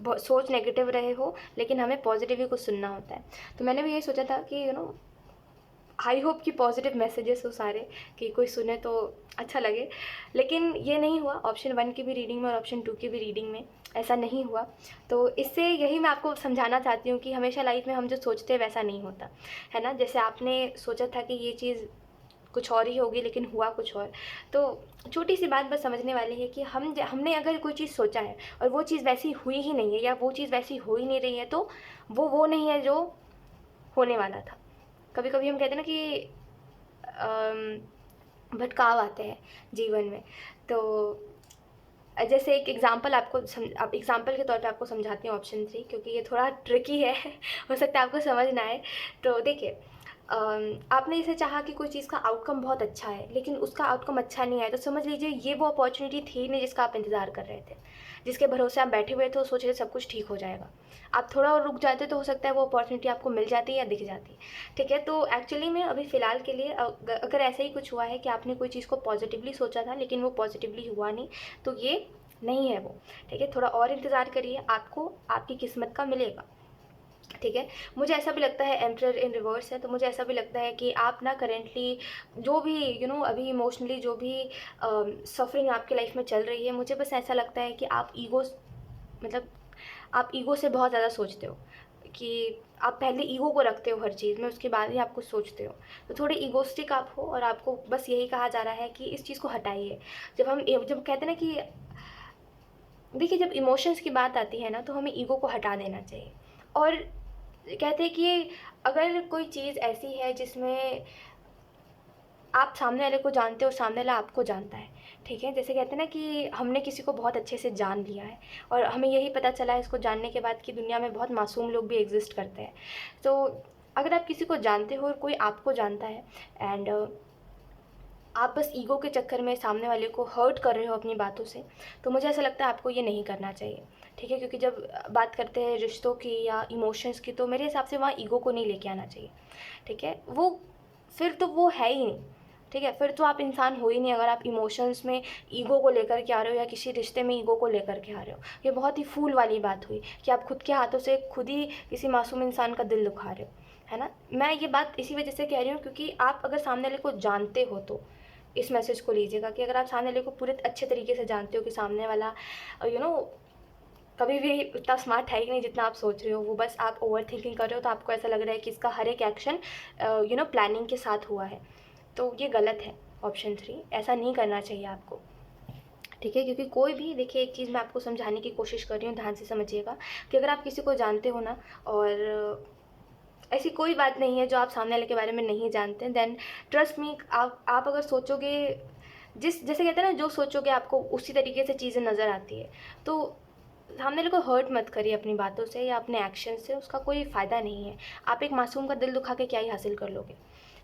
सोच नेगेटिव रहे हो लेकिन हमें पॉजिटिव ही कुछ सुनना होता है। तो मैंने भी ये सोचा था कि आई होप कि पॉजिटिव मैसेजेस हो सारे, कि कोई सुने तो अच्छा लगे, लेकिन ये नहीं हुआ। ऑप्शन 1 की भी रीडिंग में और ऑप्शन 2 की भी रीडिंग में ऐसा नहीं हुआ। तो इससे यही मैं आपको समझाना चाहती हूँ कि हमेशा लाइफ में हम जो सोचते हैं वैसा नहीं होता है ना। जैसे आपने सोचा था कि ये चीज़ कुछ और ही होगी लेकिन हुआ कुछ और। तो छोटी सी बात बस समझने वाली है कि हमने अगर कोई चीज़ सोचा है और वो चीज़ वैसी हुई ही नहीं है, या वो चीज़ वैसी हो ही नहीं रही है, तो वो नहीं है जो होने वाला था। कभी कभी हम कहते हैं ना कि भटकाव आते हैं जीवन में। तो जैसे एक एग्जांपल आप एग्जांपल के तौर पे आपको समझाती हूँ ऑप्शन 3, क्योंकि ये थोड़ा ट्रिकी है हो सकता है आपको समझ ना आए। तो देखिए, आपने इसे चाहा कि कोई चीज़ का आउटकम बहुत अच्छा है, लेकिन उसका आउटकम अच्छा नहीं आया, तो समझ लीजिए ये वो अपॉर्चुनिटी थी नहीं जिसका आप इंतज़ार कर रहे थे, जिसके भरोसे आप बैठे हुए थे और सोच रहे सब कुछ ठीक हो जाएगा। आप थोड़ा और रुक जाते तो हो सकता है वो अपॉर्चुनिटी आपको मिल जाती या दिख जाती, ठीक है। तो एक्चुअली में अभी फ़िलहाल के लिए अगर ऐसा ही कुछ हुआ है कि आपने कोई चीज़ को पॉजिटिवली सोचा था लेकिन वो पॉजिटिवली हुआ नहीं, तो ये नहीं है वो, ठीक है। थोड़ा और इंतज़ार करिए, आपको आपकी किस्मत का मिलेगा, ठीक है। मुझे ऐसा भी लगता है एम्परर इन रिवर्स है, तो मुझे ऐसा भी लगता है कि आप ना करेंटली जो भी अभी इमोशनली जो भी सफरिंग आपकी लाइफ में चल रही है, मुझे बस ऐसा लगता है कि आप ईगो मतलब आप ईगो से बहुत ज़्यादा सोचते हो कि आप पहले ईगो को रखते हो हर चीज़ में, उसके बाद ही आप कुछ सोचते हो। तो थोड़े ईगोस्टिक आप हो, और आपको बस यही कहा जा रहा है कि इस चीज़ को हटाइए। जब कहते हैं ना कि देखिए, जब इमोशंस की बात आती है ना, तो हमें ईगो को हटा देना चाहिए। और कहते हैं कि अगर कोई चीज़ ऐसी है जिसमें आप सामने वाले को जानते हो और सामने वाला आपको जानता है, ठीक है? जैसे कहते हैं ना कि हमने किसी को बहुत अच्छे से जान लिया है और हमें यही पता चला है इसको जानने के बाद कि दुनिया में बहुत मासूम लोग भी एग्ज़िस्ट करते हैं। तो अगर आप किसी को जानते हो और कोई आपको जानता है, एंड आप बस ईगो के चक्कर में सामने वाले को हर्ट कर रहे हो अपनी बातों से, तो मुझे ऐसा लगता है आपको ये नहीं करना चाहिए, ठीक है? क्योंकि जब बात करते हैं रिश्तों की या इमोशंस की, तो मेरे हिसाब से वहाँ ईगो को नहीं लेके आना चाहिए, ठीक है? फिर तो वो है ही नहीं, ठीक है? फिर तो आप इंसान हो ही नहीं अगर आप इमोशंस में ईगो को लेकर के आ रहे हो या किसी रिश्ते में ईगो को लेकर के आ रहे हो। ये बहुत ही फूल वाली बात हुई कि आप खुद के हाथों से खुद ही किसी मासूम इंसान का दिल दुखा रहे हो, है ना? मैं ये बात इसी वजह से कह रही हूँ क्योंकि आप अगर सामने वाले को जानते हो तो इस मैसेज को लीजिएगा कि अगर आप सामने वाले को पूरे अच्छे तरीके से जानते हो कि सामने वाला कभी भी उतना स्मार्ट है ही नहीं जितना आप सोच रहे हो, वो बस आप ओवर थिंकिंग कर रहे हो, तो आपको ऐसा लग रहा है कि इसका हर एक एक्शन प्लानिंग के साथ हुआ है, तो ये गलत है। ऑप्शन 3, ऐसा नहीं करना चाहिए आपको, ठीक है? क्योंकि कोई भी, देखिए, एक चीज़ मैं आपको समझाने की कोशिश कर रही हूँ, ध्यान से समझिएगा कि अगर आप किसी को जानते हो ना, और ऐसी कोई बात नहीं है जो आप सामने वाले के बारे में नहीं जानते, देन ट्रस्ट मी, आप अगर सोचोगे, जैसे कहते हैं ना, जो सोचोगे आपको उसी तरीके से चीज़ें नज़र आती है। तो सामने वाले को हर्ट मत करिए अपनी बातों से या अपने एक्शन से, उसका कोई फ़ायदा नहीं है। आप एक मासूम का दिल दुखा के क्या ही हासिल कर लोगे,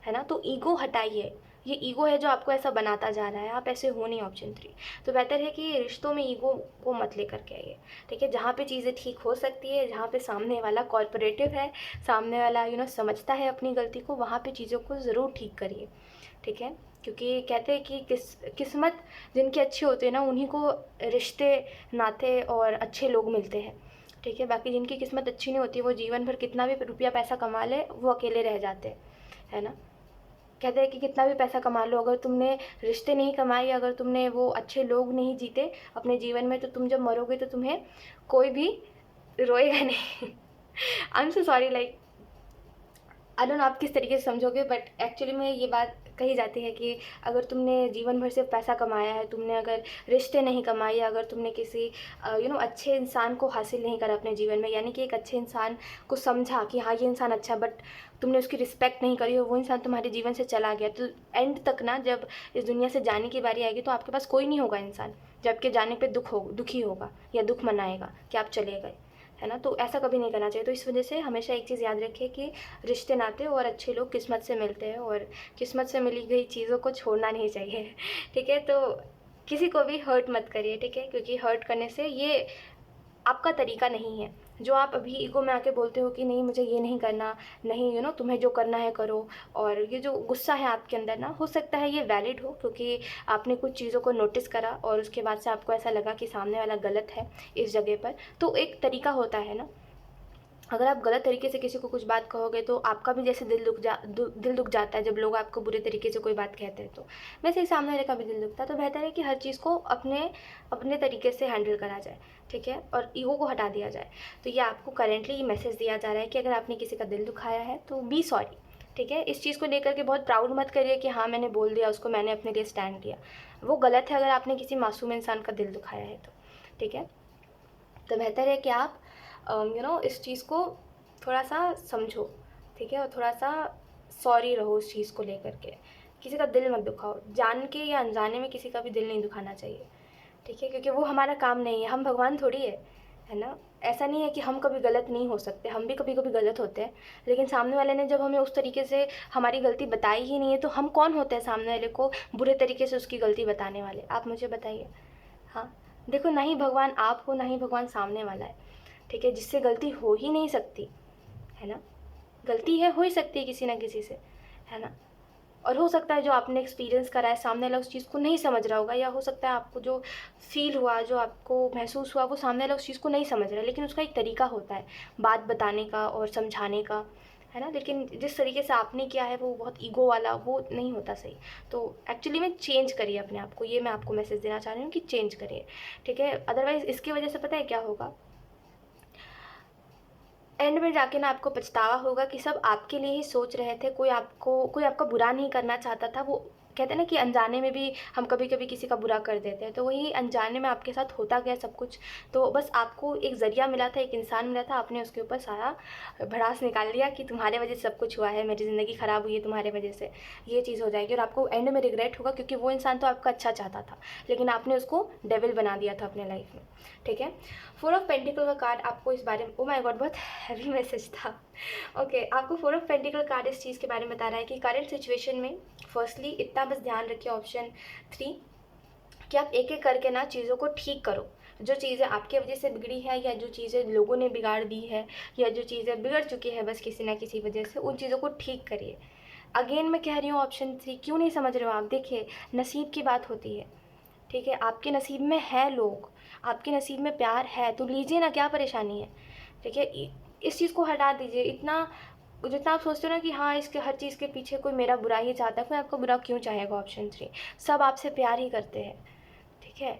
है ना? तो ईगो हटाइए, ये ईगो है जो आपको ऐसा बनाता जा रहा है, आप ऐसे हो नहीं। ऑप्शन 3, तो बेहतर है कि रिश्तों में ईगो को मत लेकर के आइए, ठीक है? जहाँ पे चीज़ें ठीक हो सकती है, जहाँ पे सामने वाला कॉर्पोरेटिव है, सामने वाला समझता है अपनी गलती को, वहाँ पे चीज़ों को ज़रूर ठीक करिए, ठीक है? क्योंकि कहते हैं कि किस्मत जिनकी अच्छी होती है ना, उन्हीं को रिश्ते, नाते और अच्छे लोग मिलते हैं, ठीक है? बाकी जिनकी किस्मत अच्छी नहीं होती, वो जीवन भर कितना भी रुपया पैसा कमा ले, वो अकेले रह जाते हैं, है ना? कहते हैं कि कितना भी पैसा कमा लो, अगर तुमने रिश्ते नहीं कमाए, अगर तुमने वो अच्छे लोग नहीं जीते अपने जीवन में, तो तुम जब मरोगे तो तुम्हें कोई भी रोएगा नहीं। I am so sorry, like I don't no आप किस तरीके से समझोगे, बट एक्चुअली में ये बात कही जाती है कि अगर तुमने जीवन भर सिर्फ पैसा कमाया है, तुमने अगर रिश्ते नहीं कमाए, अगर तुमने किसी अच्छे इंसान को हासिल नहीं करा अपने जीवन में, यानी कि एक अच्छे इंसान को समझा कि हाँ ये इंसान अच्छा, बट तुमने उसकी रिस्पेक्ट नहीं करी और वो इंसान तुम्हारे जीवन से चला गया, तो एंड तक ना, जब इस दुनिया से जाने की बारी आएगी, तो आपके पास कोई नहीं होगा इंसान जो आपके जाने पर दुखी होगा या दुख मनाएगा कि आप चले गए, है ना? तो ऐसा कभी नहीं करना चाहिए। तो इस वजह से हमेशा एक चीज़ याद रखिए कि रिश्ते, नाते और अच्छे लोग किस्मत से मिलते हैं, और किस्मत से मिली गई चीज़ों को छोड़ना नहीं चाहिए, ठीक है? तो किसी को भी हर्ट मत करिए, ठीक है? क्योंकि हर्ट करने से ये आपका तरीका नहीं है। जो आप अभी ईगो में आके बोलते हो कि नहीं मुझे ये नहीं करना, नहीं तुम्हें जो करना है करो, और ये जो गुस्सा है आपके अंदर ना, हो सकता है ये वैलिड हो क्योंकि आपने कुछ चीज़ों को नोटिस करा और उसके बाद से आपको ऐसा लगा कि सामने वाला गलत है इस जगह पर। तो एक तरीका होता है ना, अगर आप गलत तरीके से किसी को कुछ बात कहोगे तो आपका भी जैसे दिल दुख जाता है जब लोग आपको बुरे तरीके से कोई बात कहते हैं, तो वैसे ही सामने वाले का भी दिल दुखता है। तो बेहतर है कि हर चीज़ को अपने अपने तरीके से हैंडल करा जाए, ठीक है? और ईगो को हटा दिया जाए। तो ये आपको करेंटली मैसेज दिया जा रहा है कि अगर आपने किसी का दिल दुखाया है तो बी सॉरी, ठीक है? इस चीज़ को लेकर के बहुत प्राउड मत करिए कि हाँ मैंने बोल दिया उसको, मैंने अपने लिए स्टैंड लिया। वो गलत है अगर आपने किसी मासूम इंसान का दिल दुखाया है तो, ठीक है? तो बेहतर है कि आप इस चीज़ को थोड़ा सा समझो, ठीक है? और थोड़ा सा सॉरी रहो उस चीज़ को लेकर के। किसी का दिल मत दुखाओ, जान के या अनजाने में किसी का भी दिल नहीं दुखाना चाहिए, ठीक है? क्योंकि वो हमारा काम नहीं है, हम भगवान थोड़ी है ना? ऐसा नहीं है कि हम कभी गलत नहीं हो सकते, हम भी कभी कभी गलत होते हैं, लेकिन सामने वाले ने जब हमें उस तरीके से हमारी गलती बताई ही नहीं है, तो हम कौन होते हैं सामने वाले को बुरे तरीके से उसकी गलती बताने वाले? आप मुझे बताइए। हाँ, देखो, ना ही भगवान आप हो, ना ही भगवान सामने वाला है, ठीक है? जिससे गलती हो ही नहीं सकती, है ना? गलती हो ही सकती है किसी ना किसी से, है ना? और हो सकता है जो आपने एक्सपीरियंस करा है सामने वाला उस चीज़ को नहीं समझ रहा होगा, या हो सकता है आपको जो फील हुआ, जो आपको महसूस हुआ, वो सामने वाला उस चीज़ को नहीं समझ रहा है, लेकिन उसका एक तरीका होता है बात बताने का और समझाने का, है ना? लेकिन जिस तरीके से आपने किया है वो बहुत ईगो वाला, वो नहीं होता सही। तो एक्चुअली में चेंज करिए अपने आप को, ये मैं आपको मैसेज देना चाह रही हूँ कि चेंज करिए, ठीक है? अदरवाइज़ इसकी वजह से पता है क्या होगा, एंड में जाके ना आपको पछतावा होगा कि सब आपके लिए ही सोच रहे थे, कोई आपका बुरा नहीं करना चाहता था। वो कहते हैं ना कि अनजाने में भी हम कभी कभी किसी का बुरा कर देते हैं, तो वही अनजाने में आपके साथ होता गया सब कुछ। तो बस आपको एक ज़रिया मिला था, एक इंसान मिला था, आपने उसके ऊपर सारा भड़ास निकाल लिया कि तुम्हारे वजह से सब कुछ हुआ है, मेरी ज़िंदगी ख़राब हुई है तुम्हारे वजह से, ये चीज़ हो जाएगी। और आपको एंड में रिग्रेट होगा, क्योंकि वो इंसान तो आपका अच्छा चाहता था, लेकिन आपने उसको डेविल बना दिया था अपने लाइफ में। ठीक है, 4 ऑफ पेंटिकल का कार्ड आपको इस बारे में, ओ माय गॉड बहुत हैवी मैसेज था। ओके, आपको 4 ऑफ पेंटिकल कार्ड इस चीज़ के बारे में बता रहा है कि करंट सिचुएशन में फर्स्टली इतना बस ध्यान रखिए, ऑप्शन 3, कि आप एक एक करके ना चीज़ों को ठीक करो। जो चीज़ें आपकी वजह से बिगड़ी है, या जो चीज़ें लोगों ने बिगाड़ दी है, या जो चीज़ें बिगड़ चुकी है बस किसी ना किसी वजह से, उन चीज़ों को ठीक करिए। अगेन मैं कह रही हूँ, ऑप्शन 3 क्यों नहीं समझ रहे हो आप? देखिए, नसीब की बात होती है। ठीक है, आपके नसीब में है लोग, आपके नसीब में प्यार है, तो लीजिए ना, क्या परेशानी है? ठीक है, इस चीज़ को हटा दीजिए। इतना जितना आप सोचते हो ना कि हाँ, इसके हर चीज़ के पीछे कोई मेरा बुरा ही चाहता है, कोई आपका बुरा क्यों चाहेगा? ऑप्शन 3, सब आपसे प्यार ही करते हैं। ठीक है,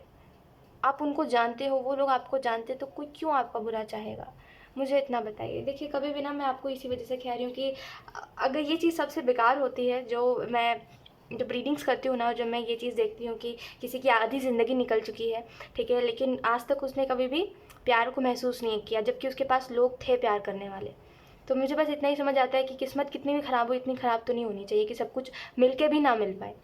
आप उनको जानते हो, वो लोग आपको जानते हैं, तो कोई क्यों आपका बुरा चाहेगा? मुझे इतना बताइए। देखिए, कभी भी ना, मैं आपको इसी वजह से कह रही हूँ कि अगर ये चीज़ सबसे बेकार होती है, जब रीडिंग्स करती हूँ ना, जब मैं ये चीज़ देखती हूँ कि किसी की आधी ज़िंदगी निकल चुकी है, ठीक है, लेकिन आज तक उसने कभी भी प्यार को महसूस नहीं किया, जबकि उसके पास लोग थे प्यार करने वाले। तो मुझे बस इतना ही समझ आता है कि किस्मत कितनी भी ख़राब हो, इतनी ख़राब तो नहीं होनी चाहिए कि सब कुछ मिल के भी ना मिल पाए,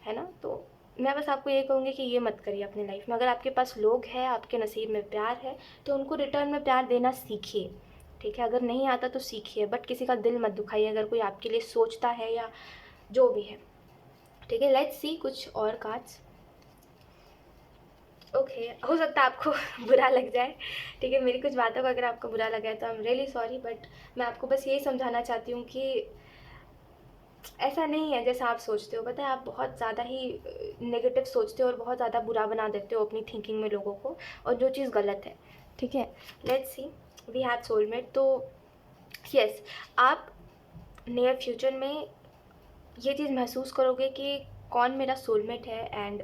है ना? तो मैं बस आपको ये कहूँगी कि ये मत करिए अपनी लाइफ में। अगर आपके पास लोग हैं, आपके नसीब में प्यार है, तो उनको रिटर्न में प्यार देना सीखिए। ठीक है, अगर नहीं आता तो सीखिए, बट किसी का दिल मत दुखाइए अगर कोई आपके लिए सोचता है या जो भी है। ठीक है, लेट्स सी कुछ और कार्ड्स। ओके, हो सकता है आपको बुरा लग जाए। ठीक है, मेरी कुछ बातों का अगर आपको बुरा लगा है तो I am really sorry, but मैं आपको बस यही समझाना चाहती हूँ कि ऐसा नहीं है जैसा आप सोचते हो। पता है, आप बहुत ज़्यादा ही नेगेटिव सोचते हो और बहुत ज़्यादा बुरा बना देते हो अपनी थिंकिंग में लोगों को, और जो चीज़ गलत है। ठीक है, let's see, we have soulmate. तो यस, आप नियर फ्यूचर में ये चीज़ महसूस करोगे कि कौन मेरा सोलमेट है, एंड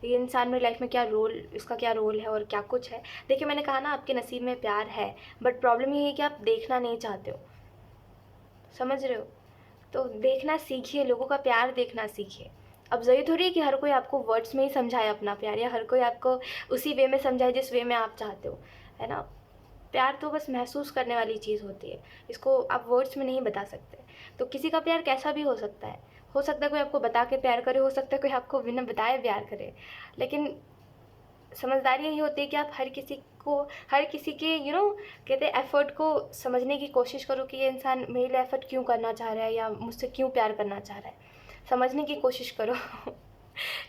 ये इंसान मेरी लाइफ में क्या रोल, इसका क्या रोल है और क्या कुछ है। देखिए, मैंने कहा ना, आपके नसीब में प्यार है, बट प्रॉब्लम ये है कि आप देखना नहीं चाहते हो। समझ रहे हो? तो देखना सीखिए, लोगों का प्यार देखना सीखिए। अब ज़रूरी थोड़ी है कि हर कोई आपको वर्ड्स में ही समझाए अपना प्यार, या हर कोई आपको उसी वे में समझाए जिस वे में आप चाहते हो, है ना? प्यार तो बस महसूस करने वाली चीज़ होती है, इसको आप वर्ड्स में नहीं बता सकते। तो किसी का प्यार कैसा भी हो सकता है कोई आपको बता के प्यार करे, हो सकता है कोई आपको बिना बताए प्यार करे, लेकिन समझदारी यही होती है कि आप हर किसी के कहते हैं एफ़र्ट को समझने की कोशिश करो कि ये इंसान मेरे लिए एफ़र्ट क्यों करना चाह रहा है, या मुझसे क्यों प्यार करना चाह रहा है, समझने की कोशिश करो।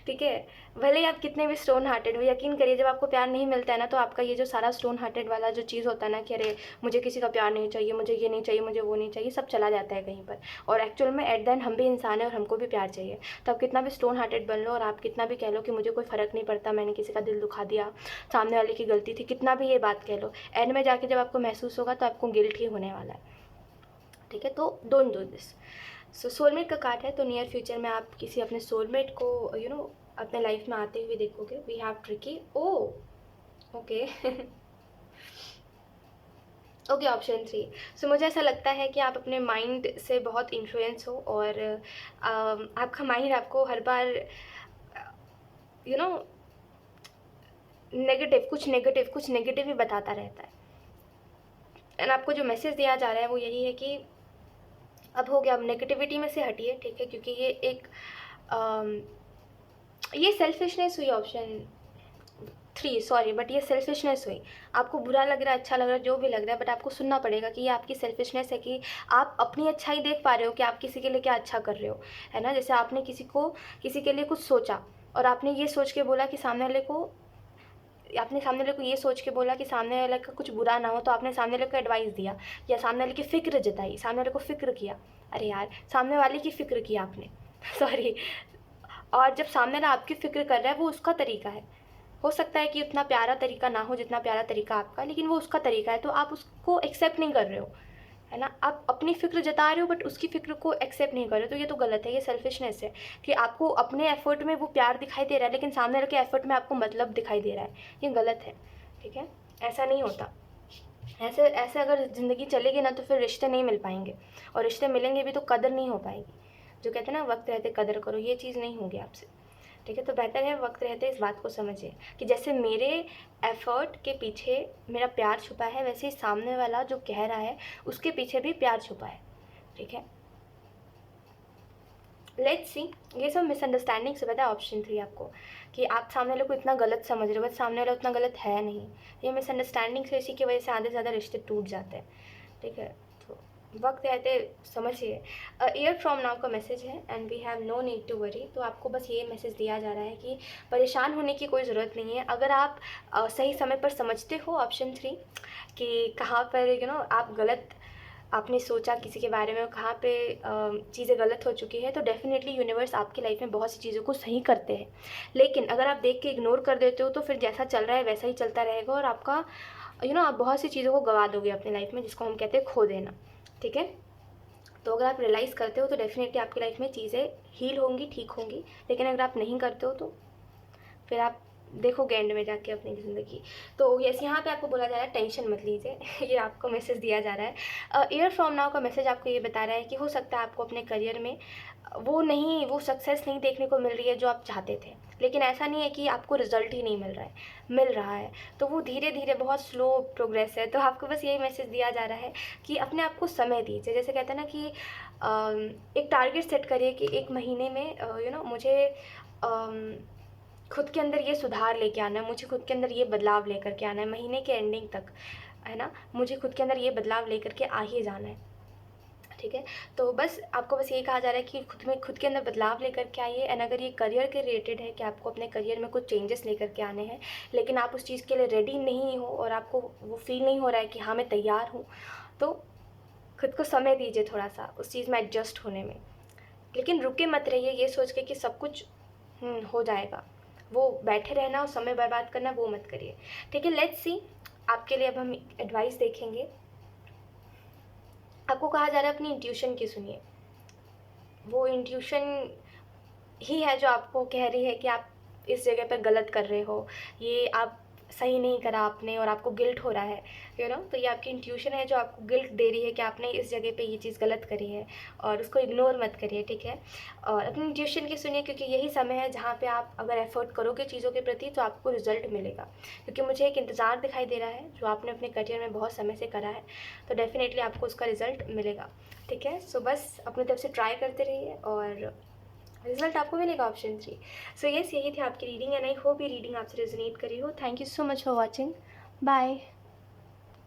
ठीक है, भले ही आप कितने भी स्टोन हार्टेड हो, यकीन करिए जब आपको प्यार नहीं मिलता है ना, तो आपका ये जो सारा स्टोन हार्टेड वाला जो चीज़ होता है ना कि अरे मुझे किसी का प्यार नहीं चाहिए, मुझे ये नहीं चाहिए, मुझे वो नहीं चाहिए, सब चला जाता है कहीं पर। और एक्चुअल में एट द एंड हम भी इंसान हैं और हमको भी प्यार चाहिए। तो आप कितना भी स्टोन हार्टेड बन लो, और आप कितना भी कह लो कि मुझे कोई फ़र्क नहीं पड़ता, मैंने किसी का दिल दुखा दिया, सामने वाले की गलती थी, कितना भी ये बात कह लो, एंड में जाके जब आपको महसूस होगा तो आपको गिल्ट ही होने वाला है। ठीक है, तो don't do this. So soulmate का कार्ड है, तो नियर फ्यूचर में आप किसी अपने सोलमेट को अपने लाइफ में आते हुए देखोगे। We have tricky, oh okay. Okay, option 3। So मुझे ऐसा लगता है कि आप अपने माइंड से बहुत इन्फ्लुएंस हो, और आपका माइंड आपको हर बार यू नो कुछ नेगेटिव ही बताता रहता है। एंड आपको जो मैसेज दिया जा रहा है वो यही है कि अब हो गया, अब नेगेटिविटी में से हटिए। ठीक है, क्योंकि ये सेल्फिशनेस हुई, ऑप्शन 3, सॉरी, बट ये सेल्फिशनेस हुई। आपको बुरा लग रहा है, अच्छा लग रहा है, जो भी लग रहा है, बट आपको सुनना पड़ेगा कि ये आपकी सेल्फिशनेस है, कि आप अपनी अच्छाई देख पा रहे हो कि आप किसी के लिए क्या अच्छा कर रहे हो, है ना? जैसे आपने किसी के लिए कुछ सोचा, और आपने ये सोच के बोला कि सामने वाले को ये सोच के बोला कि सामने वाले का कुछ बुरा ना हो, तो आपने सामने वाले को एडवाइस दिया, या सामने वाले की फ़िक्र जताई, सामने वाले को फ़िक्र किया। अरे यार, सामने वाले की फ़िक्र की आपने। सॉरी। और जब सामने वाला आपकी फ़िक्र कर रहा है, वो उसका तरीका है। हो सकता है कि उतना प्यारा तरीका ना हो जितना प्यारा तरीका आपका, लेकिन वो उसका तरीका है, तो आप उसको एक्सेप्ट नहीं कर रहे हो, है ना? आप अपनी फ़िक्र जता रहे हो, बट उसकी फ़िक्र को एक्सेप्ट नहीं कर रहे हो, तो ये तो गलत है, ये सेल्फिशनेस है कि आपको अपने एफ़र्ट में वो प्यार दिखाई दे रहा है, लेकिन सामने वाले के एफ़र्ट में आपको मतलब दिखाई दे रहा है। ये गलत है। ठीक है, ऐसा नहीं होता। ऐसे ऐसे अगर ज़िंदगी चलेगी ना तो फिर रिश्ते नहीं मिल पाएंगे, और रिश्ते मिलेंगे भी तो कदर नहीं हो पाएगी। जो कहते हैं ना वक्त रहते कदर करो, ये चीज़ नहीं होगी आपसे, ठीक है। तो बेहतर है वक्त रहते इस बात को समझिए कि जैसे मेरे एफ़र्ट के पीछे मेरा प्यार छुपा है, वैसे ही सामने वाला जो कह रहा है उसके पीछे भी प्यार छुपा है, ठीक है। लेट्स सी, ये सब मिसअंडरस्टैंडिंग से पता है ऑप्शन 3 आपको, कि आप सामने वाले को इतना गलत समझ रहे हो, बट सामने वाला उतना गलत है नहीं। ये मिसअंडरस्टैंडिंग से, इसी की वजह से आधे से ज़्यादा रिश्ते टूट जाते हैं, ठीक है। तो वक्त रहते समझिए। ईयर फ्रॉम नाउ का मैसेज है and we have no need to worry. तो आपको बस ये मैसेज दिया जा रहा है कि परेशान होने की कोई ज़रूरत नहीं है। अगर आप सही समय पर समझते हो ऑप्शन 3 कि कहाँ पर आप गलत आपने सोचा किसी के बारे में, कहाँ पे चीज़ें गलत हो चुकी है, तो डेफ़िनेटली यूनिवर्स आपकी लाइफ में बहुत सी चीज़ों को सही करते हैं। लेकिन अगर आप देख के इग्नोर कर देते हो तो फिर जैसा चल रहा है वैसा ही चलता रहेगा, और आपका आप बहुत सी चीज़ों को गवा दोगे अपनी लाइफ में, जिसको हम कहते हैं खो देना, ठीक है। तो अगर आप रियलाइज़ करते हो तो डेफ़िनेटली आपकी लाइफ में चीज़ें हील होंगी, ठीक होंगी। लेकिन अगर आप नहीं करते हो तो फिर आप देखोगे एंड में जाके अपनी ज़िंदगी। तो यस, यहाँ पे आपको बोला जा रहा है टेंशन मत लीजिए। ये आपको मैसेज दिया जा रहा है। ईयर फ्रॉम नाउ का मैसेज आपको ये बता रहा है कि हो सकता है आपको अपने करियर में वो सक्सेस नहीं देखने को मिल रही है जो आप चाहते थे। लेकिन ऐसा नहीं है कि आपको रिज़ल्ट ही नहीं मिल रहा है, मिल रहा है। तो वो धीरे धीरे बहुत स्लो प्रोग्रेस है। तो आपको बस यही मैसेज दिया जा रहा है कि अपने आप को समय दीजिए। जैसे कहते हैं ना कि एक टारगेट सेट करिए कि 1 महीने में मुझे खुद के अंदर ये सुधार लेके आना है, मुझे खुद के अंदर ये बदलाव लेकर के आना है, महीने के एंडिंग तक, है ना, मुझे खुद के अंदर ये बदलाव लेकर के आ ही जाना है, ठीक है। तो बस आपको बस ये कहा जा रहा है कि खुद के अंदर बदलाव लेकर के आइए। एंड अगर ये करियर के रिलेटेड है कि आपको अपने करियर में कुछ चेंजेस लेकर के आने हैं, लेकिन आप उस चीज़ के लिए रेडी नहीं हो और आपको वो फील नहीं हो रहा है कि हाँ मैं तैयार हूँ, तो खुद को समय दीजिए थोड़ा सा उस चीज़ में एडजस्ट होने में। लेकिन रुके मत रहिए ये सोच के कि सब कुछ हो जाएगा। वो बैठे रहना और समय बर्बाद करना वो मत करिए, ठीक है। लेट्स सी, आपके लिए अब हम एडवाइस देखेंगे। आपको कहा जा रहा है अपनी इंट्यूशन की सुनिए। वो इंट्यूशन ही है जो आपको कह रही है कि आप इस जगह पर गलत कर रहे हो, ये आप सही नहीं करा आपने और आपको गिल्ट हो रहा है, तो ये आपकी इंट्यूशन है जो आपको गिल्ट दे रही है कि आपने इस जगह पे ये चीज़ गलत करी है, और उसको इग्नोर मत करिए, ठीक है। और अपनी इंट्यूशन की सुनिए, क्योंकि यही समय है जहाँ पे आप अगर एफर्ट करोगे चीज़ों के प्रति तो आपको रिजल्ट मिलेगा। क्योंकि मुझे एक इंतज़ार दिखाई दे रहा है जो आपने अपने करियर में बहुत समय से करा है, तो डेफिनेटली आपको उसका रिजल्ट मिलेगा, ठीक है। सो बस अपनी तरफ से ट्राई करते रहिए और रिजल्ट आपको मिलेगा ऑप्शन 3। सो यस, यही थी आपकी रीडिंग एंड आई होप ये रीडिंग आपसे रेजोनेट करी हो। Thank you so much for watching. Bye.